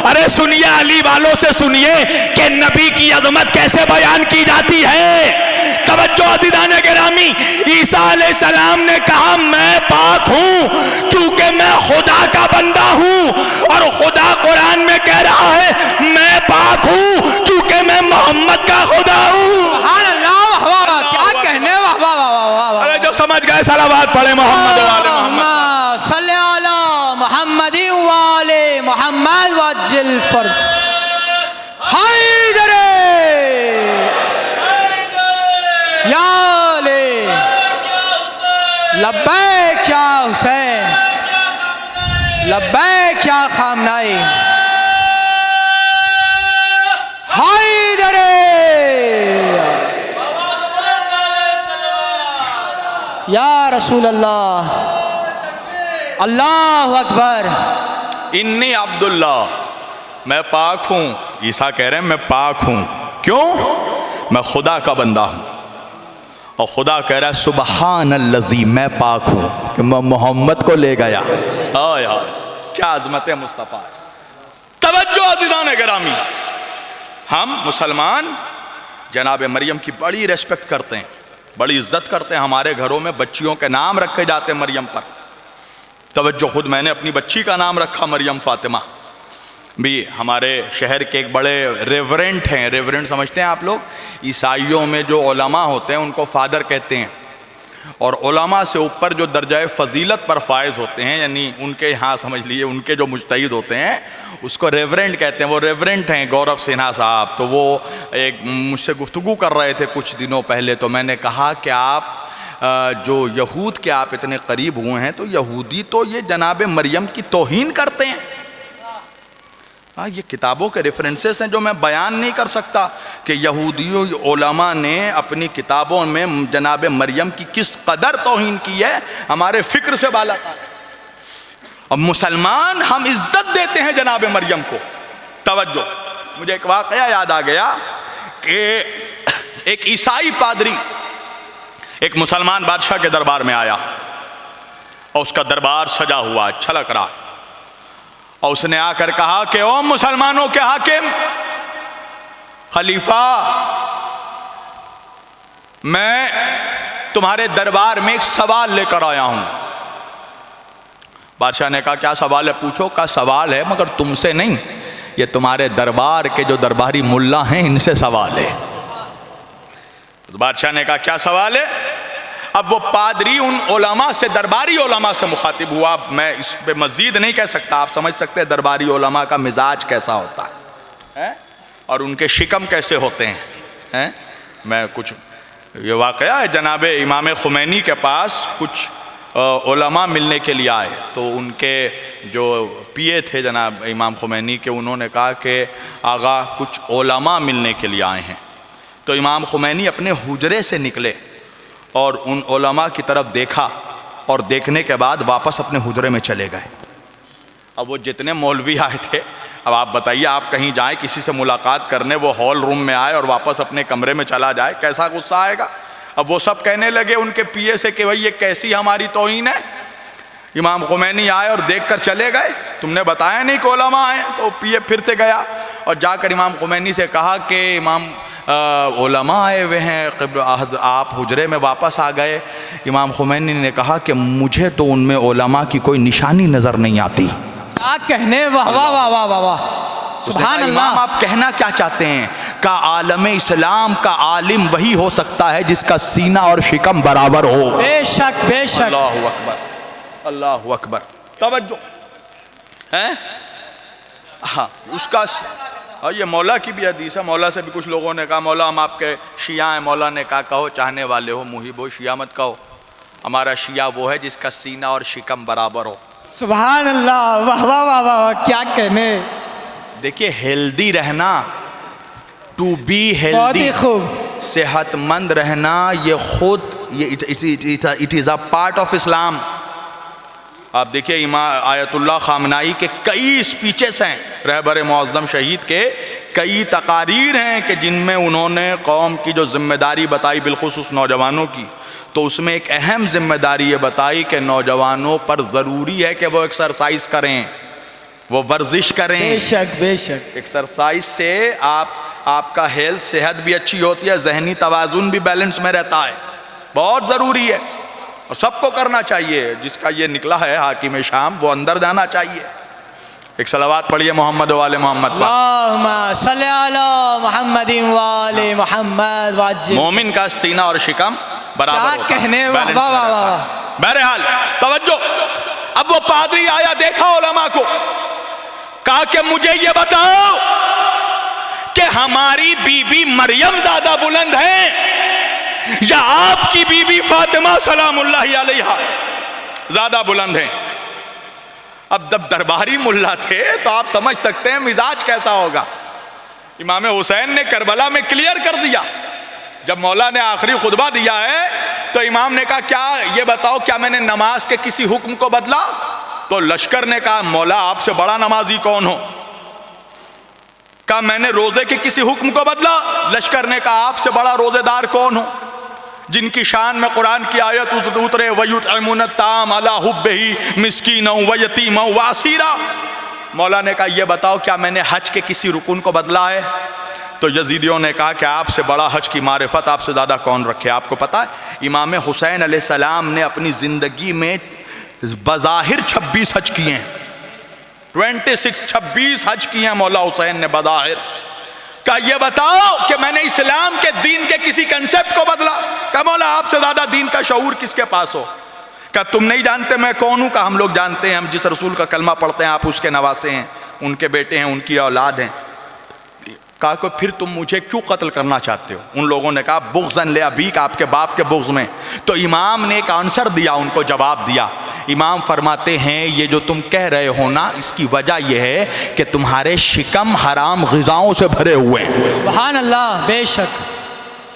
Speaker 1: ارے سنیے, علی والوں سے سنیے کہ نبی کی عظمت کیسے بیان کی جاتی ہے. توجہ عزیزان گرامی, عیسیٰ علیہ السلام نے کہا میں پاک ہوں کیونکہ میں خدا کا بندہ ہوں, اور خدا قرآن میں کہہ رہا ہے میں پاک ہوں کیونکہ میں محمد کا خدا ہوں.
Speaker 2: سبحان اللہ. واہ واہ واہ. کیا کہنے واہ واہ واہ واہ واہ.
Speaker 1: ارے جو سمجھ گئے صلوات پڑھے محمد والے محمد.
Speaker 2: صلی علی محمد وآل محمد وعجل فرج. حیدر یا علی لبیک یا حسین لبیک یا خامنائی. حیدر یا رسول اللہ. اللہ اکبر.
Speaker 1: انی عبداللہ, میں پاک ہوں. عیسیٰ کہہ رہے ہیں میں پاک ہوں. کیوں؟ میں خدا کا بندہ ہوں. اور خدا کہہ رہا ہے سبحان الذی, میں پاک ہوں کہ میں محمد کو لے گیا. ہائے ہائے کیا عظمت مصطفیٰ. توجہ عزیزان گرامی, ہم مسلمان جناب مریم کی بڑی ریسپیکٹ کرتے ہیں, بڑی عزت کرتے ہیں. ہمارے گھروں میں بچیوں کے نام رکھے جاتے ہیں مریم پر. توجہ, خود میں نے اپنی بچی کا نام رکھا مریم فاطمہ. بھی ہمارے شہر کے ایک بڑے ریورنٹ ہیں. ریورنٹ سمجھتے ہیں آپ لوگ؟ عیسائیوں میں جو علماء ہوتے ہیں ان کو فادر کہتے ہیں, اور علماء سے اوپر جو درجہ فضیلت پر فائز ہوتے ہیں, یعنی ان کے ہاں سمجھ لیجیے ان کے جو مجتہد ہوتے ہیں اس کو ریورنٹ کہتے ہیں. وہ ریورنٹ ہیں گورو سنہا صاحب. تو وہ ایک مجھ سے گفتگو کر رہے تھے کچھ دنوں پہلے, تو میں نے کہا کہ آپ جو یہود کے آپ اتنے قریب ہوئے ہیں, تو یہودی تو یہ جناب مریم کی توہین کرتے ہیں. یہ کتابوں کے ریفرنسز ہیں جو میں بیان نہیں کر سکتا کہ یہودیوں علماء نے اپنی کتابوں میں جناب مریم کی کس قدر توہین کی ہے. ہمارے فکر سے بالا تر. اب مسلمان ہم عزت دیتے ہیں جناب مریم کو. توجہ, مجھے ایک واقعہ یاد آ گیا کہ ایک عیسائی پادری ایک مسلمان بادشاہ کے دربار میں آیا, اور اس کا دربار سجا ہوا چھلک رہا, اور اس نے آ کر کہا کہ او مسلمانوں کے حاکم, خلیفہ, میں تمہارے دربار میں ایک سوال لے کر آیا ہوں. بادشاہ نے کہا کیا سوال ہے؟ پوچھو. کہا سوال ہے مگر تم سے نہیں, یہ تمہارے دربار کے جو درباری ملا ہیں ان سے سوال ہے. بادشاہ نے کہا کیا سوال ہے؟ اب وہ پادری ان علماء سے, درباری علماء سے مخاطب ہوا. میں اس پہ مزید نہیں کہہ سکتا, آپ سمجھ سکتے ہیں درباری علماء کا مزاج کیسا ہوتا ہے اور ان کے شکم کیسے ہوتے ہیں. میں کچھ یہ واقعہ ہے, جناب امام خمینی کے پاس کچھ علماء ملنے کے لیے آئے, تو ان کے جو پیے تھے جناب امام خمینی کے, انہوں نے کہا کہ آغا کچھ علماء ملنے کے لیے آئے ہیں. تو امام خمینی اپنے حجرے سے نکلے اور ان علماء کی طرف دیکھا, اور دیکھنے کے بعد واپس اپنے حجرے میں چلے گئے. اب وہ جتنے مولوی آئے تھے، اب آپ بتائیے، آپ کہیں جائیں کسی سے ملاقات کرنے، وہ ہال روم میں آئے اور واپس اپنے کمرے میں چلا جائے، کیسا غصہ آئے گا؟ اب وہ سب کہنے لگے ان کے پی اے سے کہ بھائی یہ کیسی ہماری توہین ہے؟ امام خمینی آئے اور دیکھ کر چلے گئے، تم نے بتایا نہیں کہ علماء آئے؟ تو پی اے پھر سے گیا اور جا کر امام خمینی سے کہا کہ امام علماء آئے ہوئے ہیں، آپ حجرے میں واپس آ گئے۔ امام خمینی نے کہا کہ مجھے تو ان میں علماء کی کوئی نشانی نظر نہیں آتی۔
Speaker 2: کیا کہنے، واہ واہ واہ واہ واہ واہ، سبحان
Speaker 1: امام
Speaker 2: اللہ۔
Speaker 1: آپ کہنا کیا چاہتے ہیں؟ کہ عالم اسلام کا عالم وہی ہو سکتا ہے جس کا سینہ اور شکم برابر ہو۔
Speaker 2: بے شک بے شک۔
Speaker 1: اللہ اکبر، اللہ اکبر، توجہ ہے۔ ہاں اس کا، اور یہ مولا کی بھی حدیث ہے، مولا سے بھی کچھ لوگوں نے کہا مولا ہم آپ کے شیعہ ہیں، مولا نے کہا کہو چاہنے والے ہو، محب ہو، شیعہ مت کہو، ہمارا شیعہ وہ ہے جس کا سینہ اور شکم برابر ہو۔
Speaker 2: سبحان اللہ، واہ واہ واہ واہ، کیا کہنے۔
Speaker 1: دیکھیے ہیلدی رہنا، ٹو بی
Speaker 2: بہت ہی
Speaker 1: ہیلدی،
Speaker 2: خوب۔
Speaker 1: صحت مند رہنا، یہ خود it is a part of Islam. آپ دیکھیے امام آیت اللہ خامنائی کے کئی اسپیچز ہیں، رہبر معظم شہید کے کئی تقاریر ہیں کہ جن میں انہوں نے قوم کی جو ذمہ داری بتائی، بالخصوص نوجوانوں کی، تو اس میں ایک اہم ذمہ داری یہ بتائی کہ نوجوانوں پر ضروری ہے کہ وہ ایکسرسائز کریں، وہ ورزش کریں۔
Speaker 2: بے شک بے شک۔
Speaker 1: ایکسرسائز سے آپ کا ہیلتھ، صحت بھی اچھی ہوتی ہے، ذہنی توازن بھی بیلنس میں رہتا ہے، بہت ضروری ہے اور سب کو کرنا چاہیے۔ جس کا یہ نکلا ہے حاکم شام، وہ اندر جانا چاہیے۔ ایک صلوات پڑھیے محمد والے محمد پر۔
Speaker 2: اللہم صلی علی محمد والے محمد وعجل۔
Speaker 1: مومن کا سینہ اور شکم برابر
Speaker 2: کیا
Speaker 1: ہوتا ہے،
Speaker 2: کہنے، واہ
Speaker 1: بیلنس
Speaker 2: واہ
Speaker 1: میں
Speaker 2: واہ
Speaker 1: رہتا
Speaker 2: واہ۔
Speaker 1: ہے۔ بہرحال توجہ، اب وہ پادری آیا، دیکھا علماء کو، کہا کہ مجھے یہ بتاؤ کہ ہماری بی بی مریم زیادہ بلند ہے یا آپ کی بی بی فاطمہ سلام اللہ علیہا زیادہ بلند ہیں؟ اب جب درباری ملا تھے تو آپ سمجھ سکتے ہیں مزاج کیسا ہوگا۔ امام حسین نے کربلا میں کلیئر کر دیا، جب مولا نے آخری خطبہ دیا ہے تو امام نے کہا کیا یہ بتاؤ کیا میں نے نماز کے کسی حکم کو بدلا؟ تو لشکر نے کہا مولا آپ سے بڑا نمازی کون ہو؟ کہا میں نے روزے کے کسی حکم کو بدلا؟ لشکر نے کہا آپ سے بڑا روزے دار کون ہو؟ جن کی شان میں قرآن کی آیت اترے وَيُطْعِمُونَ الطَّعَامَ عَلَىٰ حُبِّهِ مِسْكِينًا وَيَتِيمًا وَأَسِيرًا۔ مولا نے کہا یہ بتاؤ کیا میں نے حج کے کسی رکن کو بدلا ہے؟ تو یزیدیوں نے کہا کہ آپ سے بڑا حج کی معرفت آپ سے زیادہ کون رکھے؟ آپ کو پتا ہے امام حسین علیہ السلام نے اپنی زندگی میں بظاہر 26 حج کیے ہیں، 26 حج کیے ہیں مولا حسین نے بظاہر۔ کہا یہ بتاؤ کہ میں نے اسلام کے دین کے کسی کنسپٹ کو بدلا؟ کہا مولا آپ سے زیادہ دین کا شعور کس کے پاس ہو؟ کہا تم نہیں جانتے میں کون ہوں؟ کہا ہم لوگ جانتے ہیں، ہم جس رسول کا کلمہ پڑھتے ہیں آپ اس کے نواسے ہیں، ان کے بیٹے ہیں، ان کی اولاد ہیں۔ کہا کہ پھر تم مجھے کیوں قتل کرنا چاہتے ہو؟ ان لوگوں نے کہا بغضاً لأبیک، آپ کے باپ کے بغض میں۔ تو امام نے ایک آنسر دیا، ان کو جواب دیا۔ امام فرماتے ہیں یہ جو تم کہہ رہے ہو نا، اس کی وجہ یہ ہے کہ تمہارے شکم حرام غذاؤں سے بھرے ہوئے ہیں۔
Speaker 2: سبحان اللہ، بے شک۔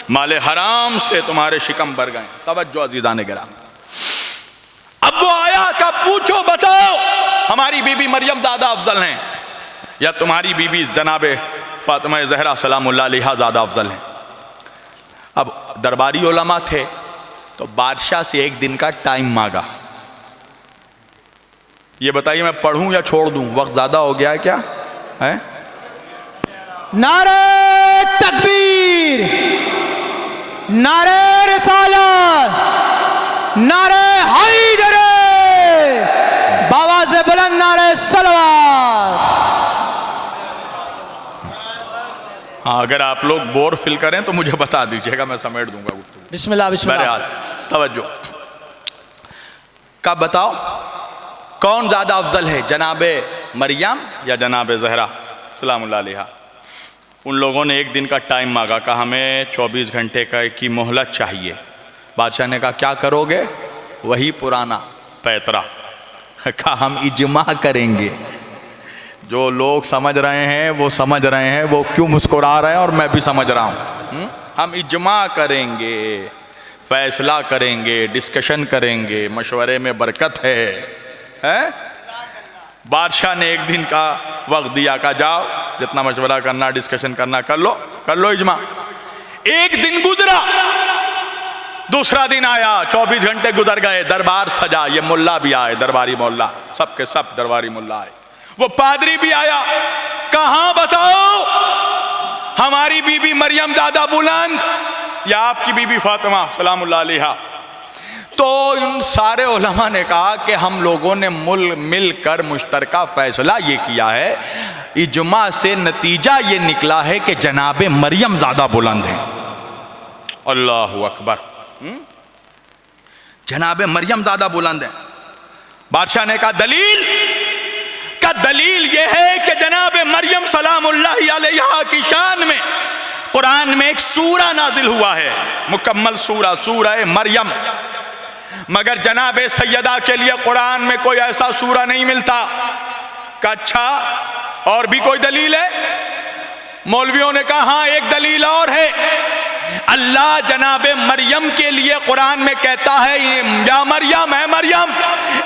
Speaker 1: مال حرام سے تمہارے شکم بھر گئے۔ توجہ عزیزان گرامی، اب وہ آیا کہ پوچھو بتاؤ ہماری بی بی مریم زیادہ افضل ہیں یا تمہاری بی بی جناب فاطمہ زہرا سلام اللہ علیہا زیادہ افضل ہیں؟ اب درباری علماء تھے تو بادشاہ سے ایک دن کا ٹائم مانگا، یہ بتائیے میں پڑھوں یا چھوڑ دوں؟ وقت زیادہ ہو گیا ہے کیا ہے؟
Speaker 2: نعرہ تکبیر، نعرہ رسالت، نعرہ حیدر، باواز بلند نعرہ صلوات۔
Speaker 1: ہاں اگر آپ لوگ بور فیل کریں تو مجھے بتا دیجئے گا، میں سمیٹ دوں گا گفتگو۔
Speaker 2: بسم اللہ بسم اللہ۔
Speaker 1: بہرحال توجہ، کب بتاؤ کون زیادہ افضل ہے، جناب مریم یا جناب زہرا سلام اللہ علیہا؟ ان لوگوں نے ایک دن کا ٹائم مانگا، کہا ہمیں 24 گھنٹے کی مہلت چاہیے۔ بادشاہ نے کہا کیا کرو گے؟ وہی پرانا پیترا۔ کہا ہم اجماع کریں گے، جو لوگ سمجھ رہے ہیں وہ سمجھ رہے ہیں، وہ کیوں مسکرا رہے ہیں اور میں بھی سمجھ رہا ہوں۔ ہم اجماع کریں گے، فیصلہ کریں گے، ڈسکشن کریں گے، مشورے میں برکت ہے۔ بادشاہ نے ایک دن کا وقت دیا، کہا جاؤ جتنا مشورہ کرنا ڈسکشن کرنا کر لو اجماع۔ ایک دن گزرا، دوسرا دن آیا، 24 گھنٹے گزر گئے، دربار سجا، یہ ملا بھی آئے، درباری ملا، سب کے سب درباری ملا آئے، وہ پادری بھی آیا، کہاں بتاؤ ہماری بی بی مریم زادہ بلند یا آپ کی بی بی فاطمہ سلام اللہ علیہا؟ تو ان سارے علماء نے کہا کہ ہم لوگوں نے مل کر مشترکہ فیصلہ یہ کیا ہے، اجماع سے نتیجہ یہ نکلا ہے کہ جناب مریم زادہ بلند ہیں۔ اللہ اکبر، جناب مریم زادہ بلند ہیں۔ بادشاہ نے کہا دلیل یہ ہے کہ جناب مریم سلام اللہ علیہا کی شان میں قرآن میں ایک سورہ نازل ہوا ہے، مکمل سورہ مریم، مگر جناب سیدہ کے لیے قرآن میں کوئی ایسا سورہ نہیں ملتا۔ کہ اچھا اور بھی کوئی دلیل ہے؟ مولویوں نے کہا ہاں ایک دلیل اور ہے، اللہ جناب مریم کے لیے قرآن میں کہتا ہے یا مریم، اے مریم،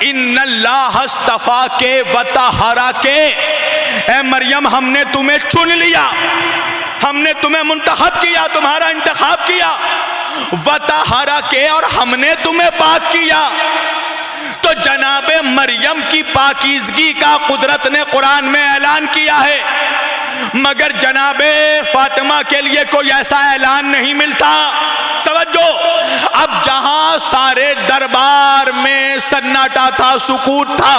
Speaker 1: ان اللہ اصطفاک وطہرک، اے مریم ہم نے تمہیں چن لیا، ہم نے تمہیں منتخب کیا، تمہارا انتخاب کیا، وطہرک، اور ہم نے تمہیں پاک کیا۔ تو جناب مریم کی پاکیزگی کا قدرت نے قرآن میں اعلان کیا ہے، مگر جناب فاطمہ کے لیے کوئی ایسا اعلان نہیں ملتا۔ توجہ، اب جہاں سارے دربار میں سناٹا تھا، سکوت تھا،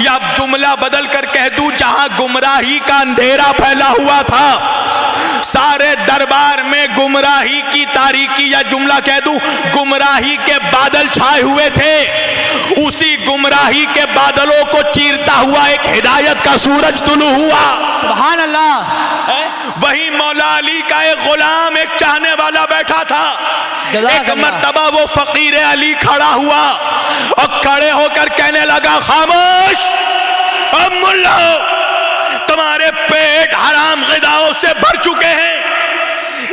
Speaker 1: یا اب جملہ بدل کر کہہ دوں جہاں گمراہی کا اندھیرا پھیلا ہوا تھا، سارے دربار میں گمراہی کی تاریکی، یا جملہ کہہ دوں گمراہی کے بادل چھائے ہوئے تھے، اسی گمراہی کے بادلوں کو چیرتا ہوا ایک ہدایت کا سورج طلوع ہوا۔
Speaker 2: سبحان اللہ۔
Speaker 1: وہی مولا علی کا ایک غلام، ایک چاہنے والا بیٹھا تھا، ایک مرتبہ وہ فقیر علی کھڑا ہوا اور کھڑے ہو کر کہنے لگا خاموش، اب ملا تمہارے پیٹ حرام غذاؤں سے بھر چکے ہیں،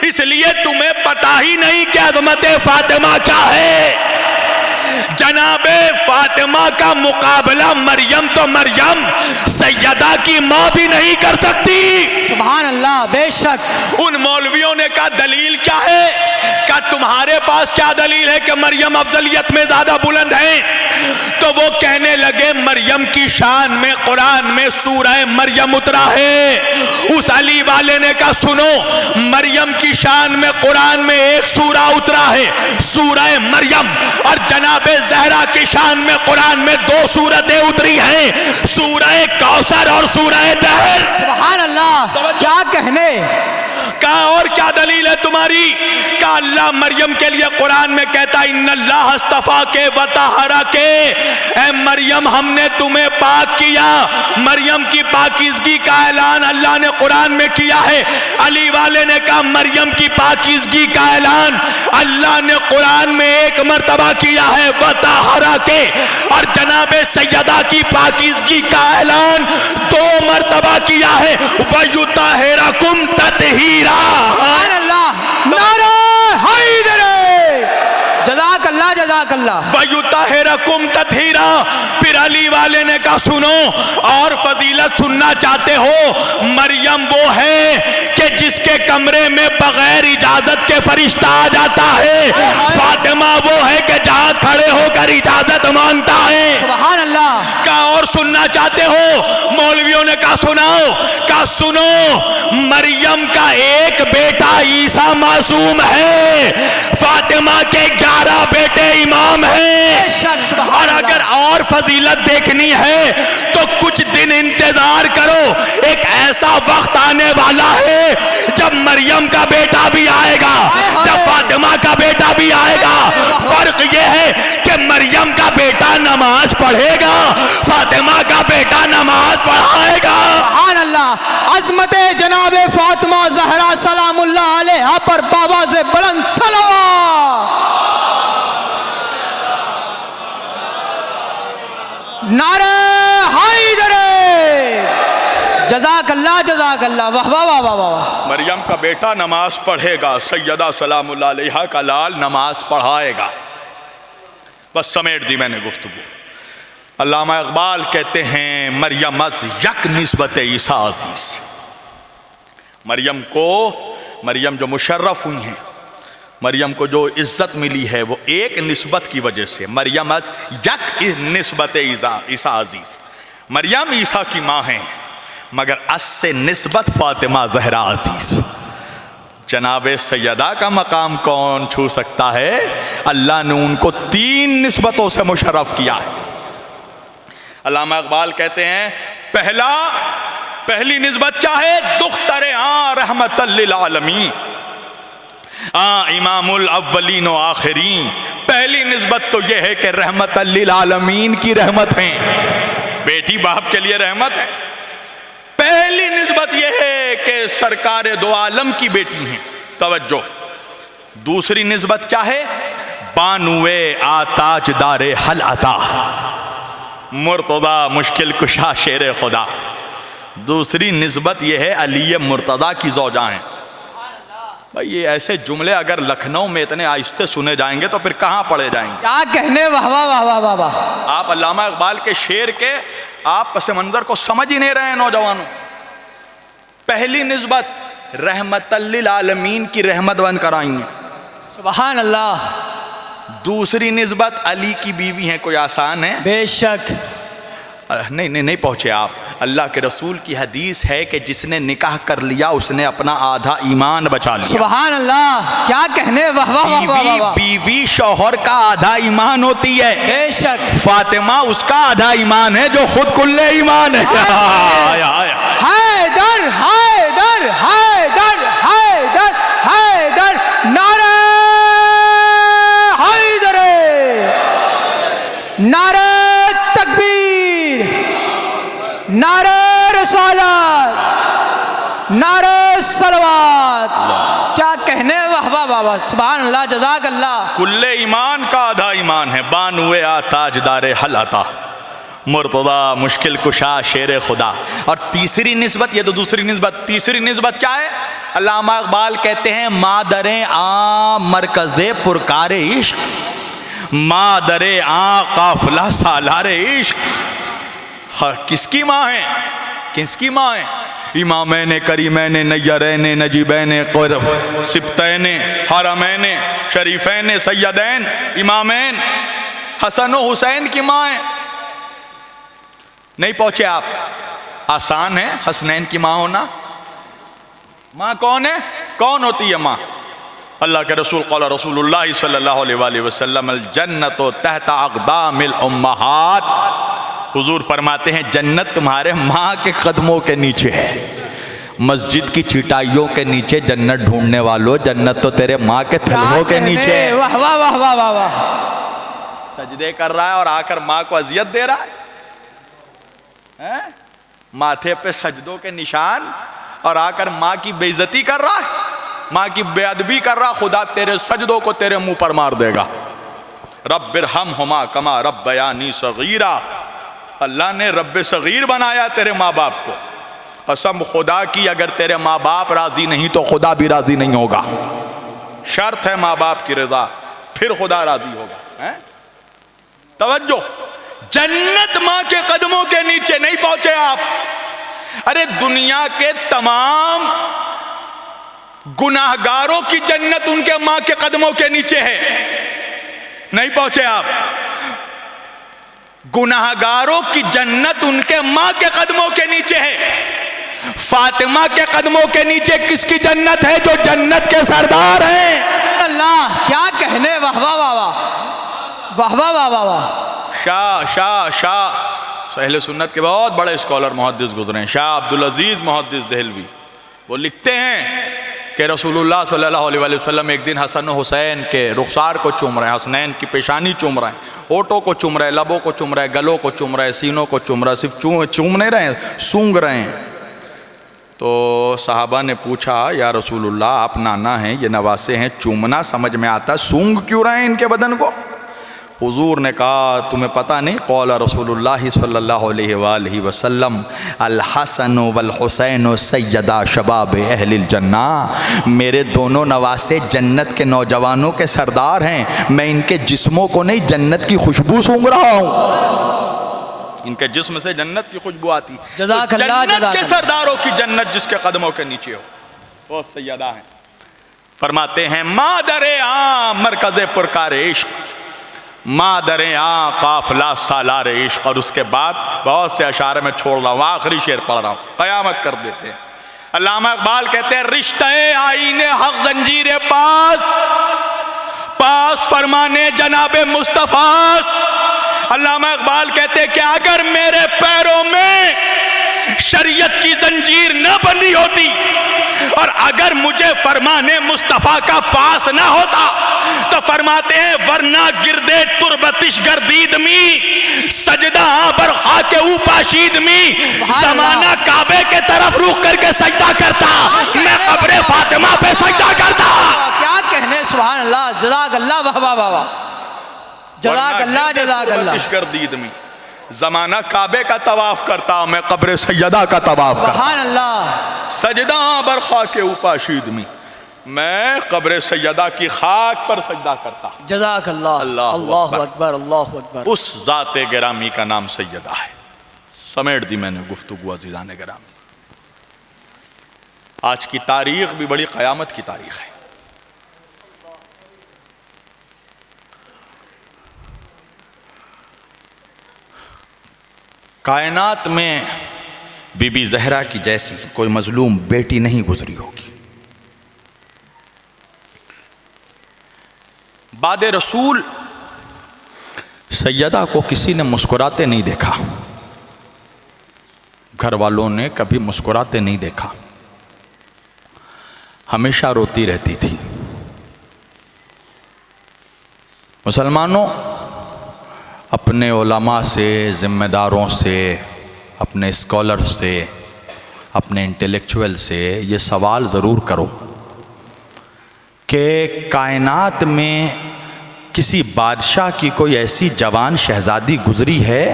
Speaker 1: اس لیے تمہیں پتہ ہی نہیں کہ عظمت فاطمہ کیا ہے۔ جناب فاطمہ کا مقابلہ مریم تو مریم سیدہ کی ماں بھی نہیں کر سکتی۔
Speaker 2: سبحان اللہ، بے شک۔
Speaker 1: ان مولویوں نے کہا دلیل کیا ہے؟ کہا تمہارے پاس کیا دلیل ہے کہ مریم افضلیت میں زیادہ بلند ہیں؟ تو وہ کہنے لگے مریم کی شان میں قرآن میں سورہ مریم اترا ہے۔ اس علی والے نے کہا سنو، مریم کی شان میں قرآن میں ایک سورہ اترا ہے، سورہ مریم، اور جناب زہرا کی شان میں قرآن میں 2 سورتیں اتری ہیں، سورہ کوثر اور سورہ دہر۔
Speaker 2: سبحان اللہ، کیا کہنے۔
Speaker 1: کہا اور کیا دلیل ہے تمہاری؟ کہا اللہ مریم کے لیے قرآن میں کہتا ان اللہ اصطفاک وطہرک، اے مریم ہم نے تمہیں پاک کیا۔ مریم کی پاکیزگی کا اعلان اللہ نے قرآن میں کیا ہے۔ علی والے نے کہا مریم کی پاکیزگی کا اعلان اللہ نے قرآن میں ایک مرتبہ کیا ہے وطہرک، اور جناب سیدہ کی پاکیزگی کا اعلان 2 مرتبہ کیا ہے وَيُطَهِّرَكُمْ تَطْهِيرًا۔
Speaker 2: سبحان اللہ، نعرہ حیدر، جزاک اللہ جزاک اللہ۔
Speaker 1: وَيُطَهِّرَكُمْ تَطْهِيرًا۔ پھر علی والے نے کہا سنو اور فضیلت سننا چاہتے ہو، مریم وہ ہے کہ جس کے کمرے میں بغیر اجازت کے فرشتہ آ جاتا ہے، فاطمہ وہ ہے کہ جہاں کھڑے ہو کر اجازت مانگتا ہے۔
Speaker 2: سبحان اللہ۔
Speaker 1: کہا اور سننا چاہتے ہو؟ مولویوں نے کہا سناؤ۔ کہا سنو، مریم کا ایک بیٹا عیسیٰ معصوم ہے، فاطمہ کے 11 بیٹے امام ہیں، اور اگر اور فضیلت دیکھنی ہے تو کچھ دن انتظار کرو، ایک ایسا وقت آنے والا ہے جب مریم کا بیٹا بھی آئے گا، جب فاطمہ کا بیٹا بھی آئے گا۔ فرق یہ ہے کہ مریم کا بیٹا نماز پڑھے گا، فاطمہ کا بیٹا نماز پڑھائے گا۔
Speaker 2: سبحان اللہ۔ عظمت جناب فاطمہ زہرا سلام اللہ علیہا پر بآواز بلند صلوات۔ نعرہ حیدر، جزاک اللہ جزاک اللہ، واہ واہ واہ واہ واہ۔
Speaker 1: مریم کا بیٹا نماز پڑھے گا، سیدہ سلام اللہ علیہا کا لال نماز پڑھائے گا۔ بس سمیٹ دی میں نے گفتگو۔ علامہ اقبال کہتے ہیں مریم از یک نسبت عیسیٰ عزیز، مریم جو مشرف ہوئی ہیں، مریم کو جو عزت ملی ہے وہ ایک نسبت کی وجہ سے، مریم از یک نسبت عیسیٰ عزیز، مریم عیسیٰ کی ماں ہیں مگر اس سے نسبت فاطمہ زہرا عزیز۔ جناب سیدہ کا مقام کون چھو سکتا ہے؟ اللہ نے ان کو 3 نسبتوں سے مشرف کیا ہے۔ علامہ اقبال کہتے ہیں پہلی نسبت کیا ہے؟ دختر رحمت للعالمین، امام الاولین و آخرین۔ پہلی نسبت تو یہ ہے کہ رحمت للعالمین کی رحمت ہیں، بیٹی باپ کے لیے رحمت ہے۔ پہلی نسبت یہ ہے کہ سرکار دو عالم کی بیٹی ہیں، توجہ۔ دوسری نسبت کیا ہے؟ بانوے آتاج دار حل عطا، مرتضی مشکل کشا شیر خدا۔ دوسری نسبت یہ ہے علی مرتضی کی زوجہ ہیں۔ بھائی یہ ایسے جملے اگر لکھنؤ میں اتنے آہستہ سنے جائیں گے تو پھر کہاں پڑھے جائیں گے؟
Speaker 2: کیا کہنے، واہ واہ واہ واہ واہ واہ۔
Speaker 1: آپ علامہ اقبال کے شعر کے آپ پس منظر کو سمجھ ہی نہیں رہے ہیں نوجوانوں۔ پہلی نسبت رحمت للعالمین کی رحمت بن کر آئی ہیں،
Speaker 2: سبحان اللہ۔
Speaker 1: دوسری نسبت علی کی بیوی ہیں، کوئی آسان ہے؟
Speaker 2: بے شک
Speaker 1: نہیں پہنچے آپ۔ اللہ کے رسول کی حدیث ہے کہ جس نے نکاح کر لیا اس نے اپنا آدھا ایمان بچا لیا۔
Speaker 2: سبحان اللہ، کیا کہنے، واہ واہ واہ واہ واہ۔
Speaker 1: بیوی شوہر کا آدھا ایمان ہوتی ہے،
Speaker 2: بے شک۔
Speaker 1: فاطمہ اس کا آدھا ایمان ہے جو خود کل ایمان ہے۔
Speaker 2: حیدر حیدر حیدر حیدر حیدر، نعرہ حیدر، نعرہ تکبیر، نعرہ رسالت، نعرہ صلوات۔ کیا کہنے، واہ واہ واہ واہ، سبحان اللہ، جزاک اللہ۔
Speaker 1: کل ایمان کا آدھا ایمان ہے، بانوے تاج دار حل عطا، مرتضی مشکل کشا شیر خدا۔ اور تیسری نسبت، یہ تو دوسری نسبت، تیسری نسبت کیا ہے؟ علامہ اقبال کہتے ہیں مادر عام مرکز پرکار عشق، مادر عام قافلہ سالار عشق۔ کس کی ماں ہیں؟ کس کی ماں ہیں؟ امامین کریمین نیرین نجیبین سبتین حرمین شریفین سیدین امامین، حسن و حسین کی ماں ہیں۔ نہیں پہنچے آپ؟ آسان ہے حسنین کی ماں ہونا۔ ماں کون ہے؟ کون ہوتی ہے ماں؟ اللہ کے رسول قال رسول اللہ صلی اللہ علیہ وآلہ وسلم الجنت تحت اقدام الامہات، حضور فرماتے ہیں جنت تمہارے ماں کے قدموں کے نیچے ہے۔ مسجد کی چٹائیوں کے نیچے جنت ڈھونڈنے والوں، جنت تو تیرے ماں کے تھلوں کے نیچے ہے۔
Speaker 2: واہ واہ واہ واہ واہ واہ۔
Speaker 1: سجدے کر رہا ہے اور آ کر ماں کو اذیت دے رہا ہے، ماتھے پہ سجدوں کے نشان، اور آ کر ماں کی بے عزتی کر رہا ہے، ماں کی بے ادبی کر رہا۔ خدا تیرے سجدوں کو تیرے منہ پر مار دے گا۔ رب ارحمہما کما ربیانی صغیرا، اللہ نے رب صغیر بنایا تیرے ماں باپ کو۔ قسم خدا کی اگر تیرے ماں باپ راضی نہیں تو خدا بھی راضی نہیں ہوگا۔ شرط ہے ماں باپ کی رضا، پھر خدا راضی ہوگا۔ توجہ، جنت ماں کے قدموں کے نیچے۔ نہیں پہنچے آپ؟ ارے دنیا کے تمام گناہگاروں کی جنت ان کے ماں کے قدموں کے نیچے ہے۔ نہیں پہنچے آپ؟ گناہگاروں کی جنت ان کے ماں کے قدموں کے نیچے ہے۔ فاطمہ کے قدموں کے نیچے کس کی جنت ہے؟ جو جنت کے سردار ہیں۔
Speaker 2: اللہ، کیا کہنے، واہ واہ واہ واہ، واہ واہ واہ واہ واہ۔
Speaker 1: شاہ اہل سنت کے بہت بڑے اسکالر محدث گزرے ہیں، شاہ عبدالعزیز محدث دہلوی، وہ لکھتے ہیں کہ رسول اللہ صلی اللہ علیہ وسلم ایک دن حسن و حسین کے رخسار کو چوم رہے ہیں، حسنین کی پیشانی چوم رہے ہیں، ہونٹوں کو چوم رہے ہیں، لبوں کو چوم رہے ہیں، گلوں کو چوم رہے ہیں، سینوں کو چوم رہے ہیں، صرف چوم نہیں رہے ہیں، سونگ رہے ہیں۔ تو صحابہ نے پوچھا یا رسول اللہ آپ نانا ہیں، یہ نواسے ہیں، چومنا سمجھ میں آتا، سونگ کیوں رہے ہیں ان کے بدن کو؟ حضور نے کہا تمہیں پتہ نہیں؟ قول رسول اللہ صلی اللہ علیہ وآلہ وسلم الحسن والحسین سیدہ شباب اہل الجنہ، میرے دونوں نواسے جنت کے نوجوانوں کے سردار ہیں، میں ان کے جسموں کو نہیں جنت کی خوشبو سونگ رہا ہوں۔ ان کے جسم سے جنت کی خوشبو آتی.
Speaker 2: جزاک اللہ،
Speaker 1: جنت
Speaker 2: جزاک
Speaker 1: کے
Speaker 2: اللہ.
Speaker 1: سرداروں کی جنت جس کے قدموں کے نیچے ہو، وہ سیدہ ہیں. فرماتے ہیں مادر عام مرکز پرکار عشق، مادر عام قافلہ سالار عشق. اور اس کے بعد بہت سے اشعار میں چھوڑ رہا ہوں، آخری شعر پڑھ رہا ہوں، قیامت کر دیتے ہیں. علامہ اقبال کہتے ہیں رشتہ آئین حق زنجیر پاس، پاس فرمانے جناب مصطفیٰ. علامہ اقبال کہتے ہیں کہ اگر میرے پیروں میں شریعت کی زنجیر نہ بندھی ہوتی اور اگر مجھے فرمانے مصطفیٰ کا پاس نہ ہوتا تو فرماتے ہیں ورنہ گردے تربتش گردید می سجدہ بر خاک او پاشید می، زمانہ کعبے کے طرف رخ کر کے سجدہ کرتا، میں قبر فاطمہ پہ سجدہ کرتا.
Speaker 2: کیا کہنے، سبحان اللہ، جزاک اللہ، واہ واہ واہ واہ، جزاک اللہ، جزاک اللہ.
Speaker 1: گردید میں زمانہ کعبے کا طواف کرتا، میں قبر سیدہ کا طواف کرتا.
Speaker 2: سبحان اللہ.
Speaker 1: سجدہ بر خاک او پاشید میں، میں قبر سیدہ کی خاک پر سجدہ کرتا.
Speaker 2: جزاک اللہ. اللہ اکبر، اللہ اکبر.
Speaker 1: اس ذات گرامی کا نام سیدہ ہے. سمیٹ دی میں نے گفتگو عزیزان گرامی. آج کی تاریخ بھی بڑی قیامت کی تاریخ ہے. کائنات میں بی بی زہرا کی جیسی کوئی مظلوم بیٹی نہیں گزری ہوگی. بعد رسول سیدہ کو کسی نے مسکراتے نہیں دیکھا، گھر والوں نے کبھی مسکراتے نہیں دیکھا، ہمیشہ روتی رہتی تھی. مسلمانوں، اپنے علماء سے، ذمہ داروں سے، اپنے اسکالر سے، اپنے انٹلیکچوئل سے یہ سوال ضرور کرو کہ کائنات میں کسی بادشاہ کی کوئی ایسی جوان شہزادی گزری ہے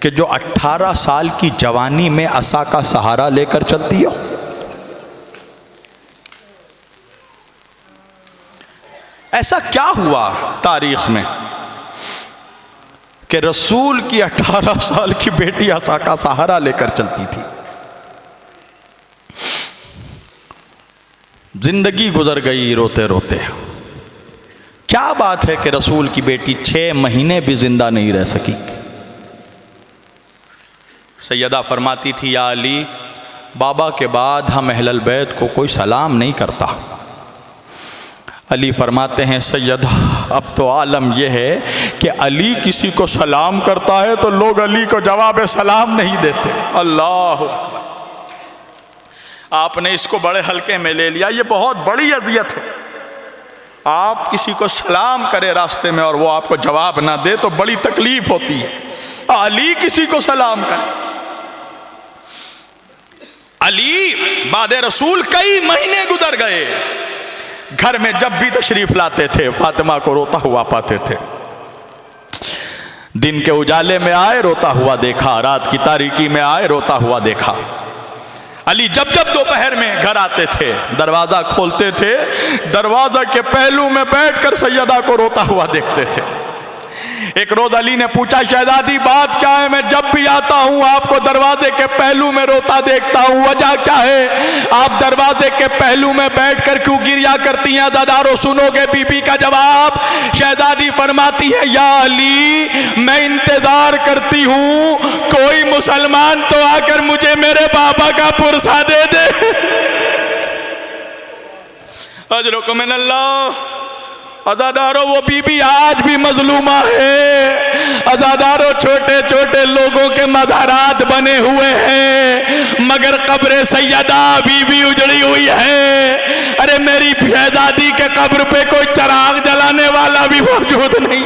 Speaker 1: کہ جو 18 سال کی جوانی میں عصا کا سہارا لے کر چلتی ہو؟ ایسا کیا ہوا تاریخ میں کہ رسول کی 18 سال کی بیٹی عصا کا سہارا لے کر چلتی تھی؟ زندگی گزر گئی روتے روتے. کیا بات ہے کہ رسول کی بیٹی 6 مہینے بھی زندہ نہیں رہ سکی؟ سیدہ فرماتی تھی یا علی، بابا کے بعد ہم اہل البیت کو کوئی سلام نہیں کرتا. علی فرماتے ہیں سیدہ اب تو عالم یہ ہے کہ علی کسی کو سلام کرتا ہے تو لوگ علی کو جواب سلام نہیں دیتے. اللہ اکبر. آپ نے اس کو بڑے ہلکے میں لے لیا، یہ بہت بڑی اذیت ہے. آپ کسی کو سلام کرے راستے میں اور وہ آپ کو جواب نہ دے تو بڑی تکلیف ہوتی ہے. علی کسی کو سلام کرے. علی بعد رسول کئی مہینے گزر گئے، گھر میں جب بھی تشریف لاتے تھے فاطمہ کو روتا ہوا پاتے تھے. دن کے اجالے میں آئے روتا ہوا دیکھا، رات کی تاریکی میں آئے روتا ہوا دیکھا. علی جب جب دوپہر میں گھر آتے تھے دروازہ کھولتے تھے، دروازہ کے پہلو میں بیٹھ کر سیدہ کو روتا ہوا دیکھتے تھے. ایک روز علی نے پوچھا شہزادی بات کیا ہے؟ میں جب بھی آتا ہوں آپ کو دروازے کے پہلو میں روتا دیکھتا ہوں، وجہ کیا ہے؟ آپ دروازے کے پہلو میں بیٹھ کر کیوں گریا کرتی ہیں؟ زادارو سنو گے بی بی کا جواب. شہزادی فرماتی ہے یا علی میں انتظار کرتی ہوں کوئی مسلمان تو آ کر مجھے میرے بابا کا پرسہ دے دے. اجرکم من اللہ. عزادارو وہ بی بی آج بھی مظلومہ ہے. عزادارو چھوٹے چھوٹے لوگوں کے مزارات بنے ہوئے ہیں مگر قبر سیدہ بی بی اجڑی ہوئی ہے. ارے میری شہزادی کے قبر پہ کوئی چراغ جلانے والا بھی موجود نہیں.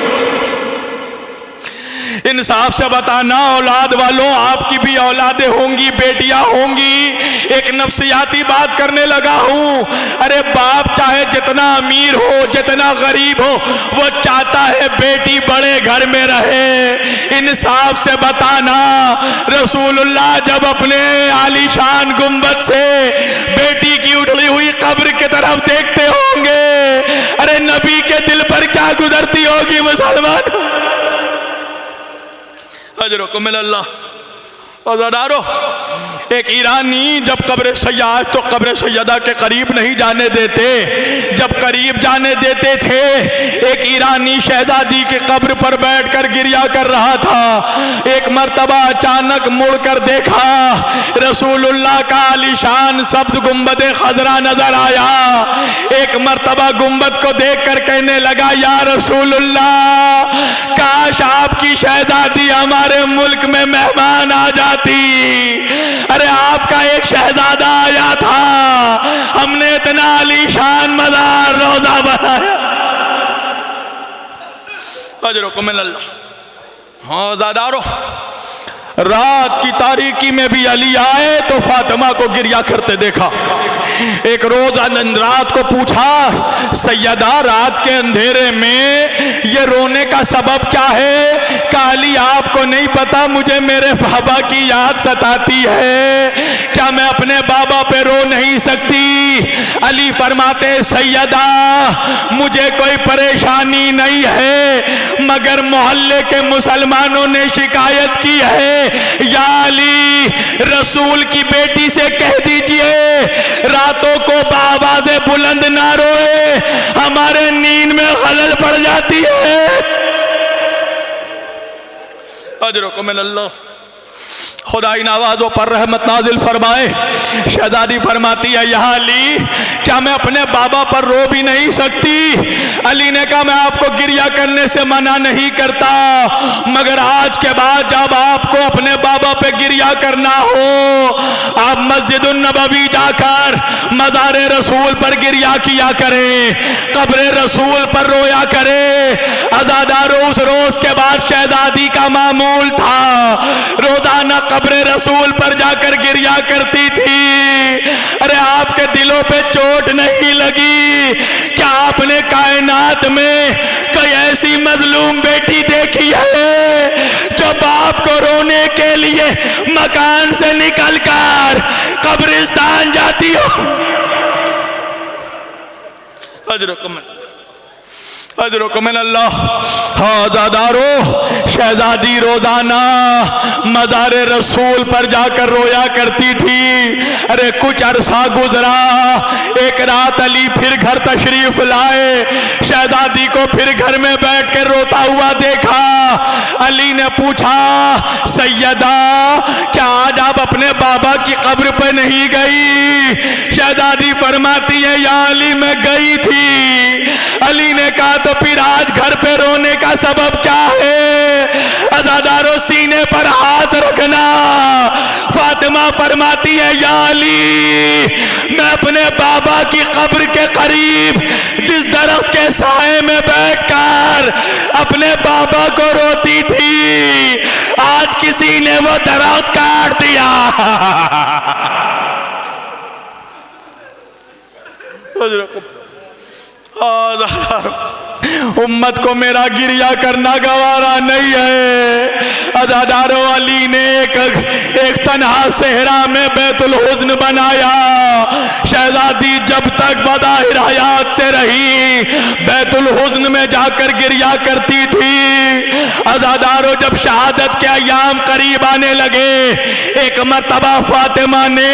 Speaker 1: انصاف سے بتانا اولاد والوں، آپ کی بھی اولادیں ہوں گی، بیٹیاں ہوں گی. ایک نفسیاتی بات کرنے لگا ہوں. ارے باپ چاہے جتنا امیر ہو جتنا غریب ہو وہ چاہتا ہے بیٹی بڑے گھر میں رہے. انصاف سے بتانا رسول اللہ جب اپنے عالی شان گنبد سے بیٹی کی اٹھلی ہوئی قبر کی طرف دیکھتے ہوں گے، ارے نبی کے دل پر کیا گزرتی ہوگی مسلمان. اجرکم اللہ. عزادارو، ایک ایرانی جب قبر سیاد تو قبر سیدہ کے قریب نہیں جانے دیتے، جب قریب جانے دیتے تھے ایک ایرانی شہزادی کی قبر پر بیٹھ کر گریہ کر رہا تھا. ایک مرتبہ اچانک مڑ کر دیکھا رسول اللہ کا عالی شان سبز گنبد خضرا نظر آیا. ایک مرتبہ گنبد کو دیکھ کر کہنے لگا یا رسول اللہ، کاش آپ کی شہزادی ہمارے ملک میں مہمان آ جاتی. ارے آپ کا ایک شہزادہ آیا تھا، ہم نے اتنا عالی شان مزار روزہ بنایا. اجرکم اللہ. ہاں زادارو، رات کی تاریکی میں بھی علی آئے تو فاطمہ کو گریہ کرتے دیکھا. ایک روز رات کو پوچھا سیدہ رات کے اندھیرے میں یہ رونے کا سبب کیا ہے؟ کہ علی آپ کو نہیں پتا مجھے میرے بابا کی یاد ستاتی ہے، کیا میں اپنے بابا پہ رو نہیں سکتی؟ علی فرماتے سیدہ مجھے کوئی پریشانی نہیں ہے، مگر محلے کے مسلمانوں نے شکایت کی ہے. یا علی رسول کی بیٹی سے کہہ دیجئے راتوں کو بآواز بلند نہ روئے، ہمارے نیند میں خلل پڑ جاتی ہے. اجرکم اللہ. خدائی نوازوں پر رحمت نازل فرمائے. شہزادی فرماتی ہے یا علی کیا میں اپنے بابا پر رو بھی نہیں سکتی؟ علی نے کہا میں آپ کو گریہ کرنے سے منع نہیں کرتا، مگر آج کے بعد جب آپ کو اپنے بابا پہ گریہ کرنا ہو آپ مسجد النبوی جا کر مزار رسول پر گریہ کیا کریں، قبر رسول پر رویا کریں. عزادارو اس روز کے بعد شہزادی کا معمول تھا روزانہ قبر رسول پر جا کر گریہ کرتی تھی. ارے آپ کے دلوں پہ چوٹ نہیں لگی؟ کیا آپ نے کائنات میں کوئی ایسی مظلوم بیٹی دیکھی ہے جو باپ کو رونے کے لیے مکان سے نکل کر قبرستان جاتی ہو؟ اجرکم اللہ. ہاں زادارو، شہزادی روزانہ مزار رسول پر جا کر رویا کرتی تھی. ارے کچھ عرصہ گزرا، ایک رات علی پھر گھر تشریف لائے، شہزادی کو پھر گھر میں بیٹھ کر روتا ہوا دیکھا. علی نے پوچھا سیدہ کیا آج آپ اپنے بابا کی قبر پہ نہیں گئی؟ شہزادی فرماتی ہے یا علی میں گئی تھی. علی نے کہا تو پھر آج گھر پہ رونے کا سبب کیا ہے؟ عزادارو سینے پر ہاتھ رکھنا. فاطمہ فرماتی ہے یا علی میں اپنے بابا کی قبر کے قریب جس درخت کے سائے میں بیٹھ کر اپنے بابا کو روتی تھی آج کسی نے وہ درخت کاٹ دیا. امت کو میرا گریہ کرنا گوارا نہیں ہے. عزادارو علی نے ایک تنہا صحرا میں بیت الحزن بنایا. شہزادی جب تک بظاہر حیات سے رہی بیت الحزن میں جا کر گریہ کرتی تھی. عزادارو جب شہادت کے ایام قریب آنے لگے ایک مرتبہ فاطمہ نے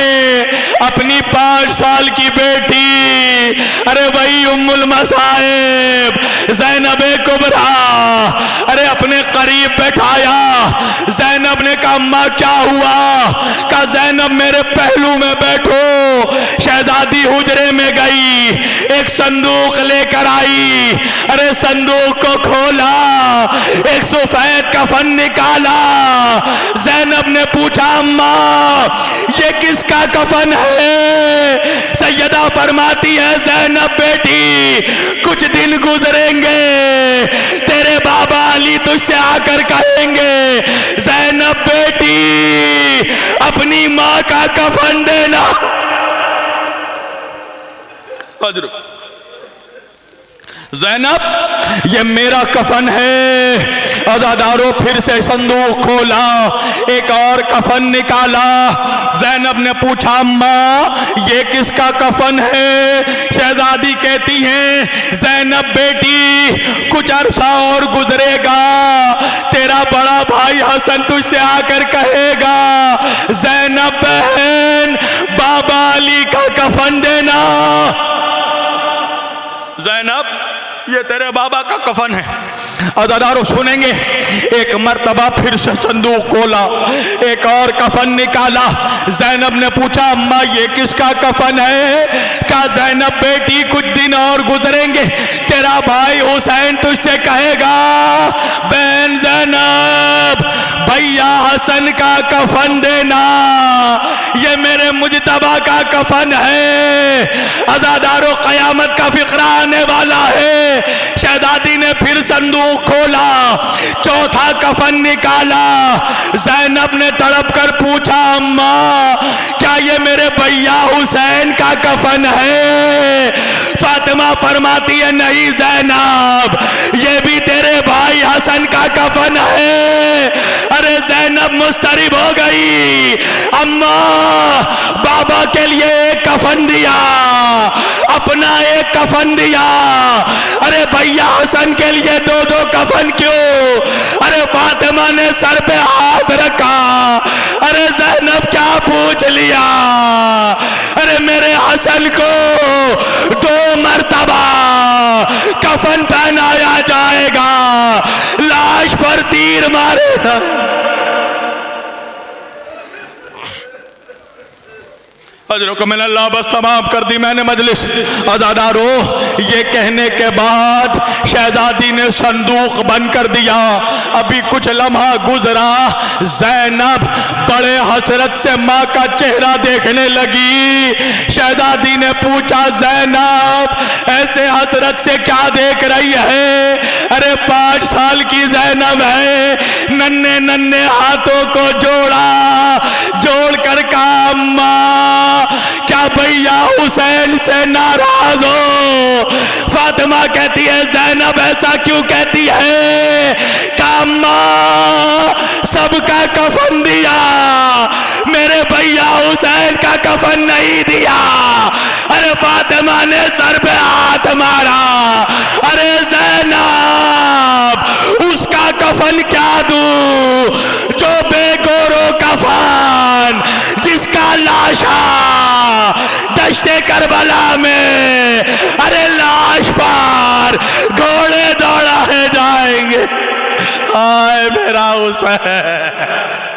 Speaker 1: اپنی 5 سال کی بیٹی ارے وہی ام المصائب زینب کبریٰ ارے اپنے قریب بیٹھایا. زینب نے کہا اماں کیا ہوا؟ کہا زینب میرے پہلو میں بیٹھو. شہزادی حجرے میں گئی، ایک صندوق لے کر آئی. ارے صندوق کو کھولا، ایک سفید کفن نکالا. زینب نے پوچھا اماں یہ کس کا کفن ہے؟ سیدہ فرماتی ہے زینب بیٹی کچھ دن گزریں گے تیرے بابا علی تجھ سے آ کر کہیں گے زینب بیٹی اپنی ماں کا کفن دینا. زینب یہ میرا کفن ہے. عزادارو پھر سے صندوق کھولا، ایک اور کفن نکالا. زینب نے پوچھا اماں یہ کس کا کفن ہے؟ شہزادی کہتی ہیں زینب بیٹی کچھ عرصہ اور گزرے گا، تیرا بڑا بھائی حسن تجھ سے آ کر کہے گا زینب بہن بابا علی کا کفن دینا۔ زینب یہ تیرے بابا کا کفن ہے۔ عزادارو سنیں گے، ایک مرتبہ پھر سے صندوق کھولا، ایک اور کفن نکالا۔ زینب نے پوچھا اماں یہ کس کا کفن ہے؟ کہا زینب بیٹی کچھ دن اور گزریں گے، تیرا بھائی حسین تجھ سے کہے گا بہن زینب بھیا حسن کا کفن دینا، یہ میرے مجتبیٰ کا کفن ہے۔ عزادارو قیامت کا فقرہ آنے والا ہے۔ شہزادی نے پھر صندوق کھولا، چوتھا کفن نکالا۔ زینب نے تڑپ کر پوچھا اماں کیا یہ میرے بھیا حسین کا کفن ہے؟ فاطمہ فرماتی ہے نہیں زینب یہ بھی تیرے بھائی حسن کا کفن ہے۔ ارے زینب مضطرب ہو گئی، اماں بابا کے لیے ایک کفن دیا، اپنا ایک کفن دیا، ارے بھیا حسن کے لیے دو دو کفن کیوں؟ ارے فاطمہ نے سر پہ ہاتھ رکھا، ارے زینب کیا پوچھ لیا؟ ارے میرے حسن کو دو مرتبہ کفن پہنایا جائے گا، لاش پر تیر مارے گا۔ حضرت کو میں نے اللہ بس تمام کر دی میں نے مجلس۔ عزادارو یہ کہنے کے بعد شہزادی نے صندوق بند کر دیا۔ ابھی کچھ لمحہ گزرا، زینب بڑے حسرت سے ماں کا چہرہ دیکھنے لگی۔ شہزادی نے پوچھا زینب ایسے حسرت سے کیا دیکھ رہی ہے؟ ارے 5 سال کی زینب ہے، ننھے ننھے ہاتھوں کو جوڑ کر کہا اماں کیا بھیا حسین سے ناراض ہو؟ فاطمہ کہتی ہے زینب ایسا کیوں کہتی ہے؟ کہ اماں سب کا کفن دیا، میرے بھیا حسین کا کفن نہیں دیا۔ ارے فاطمہ نے سر پہ ہاتھ مارا، ارے زینب اس کا کفن کیا دوں جو بے گورو کفن، جس کا لاشا دشت کربلا میں ارے لاش پر گھوڑے دوڑائے جائیں گے۔ آئے میرا حسین۔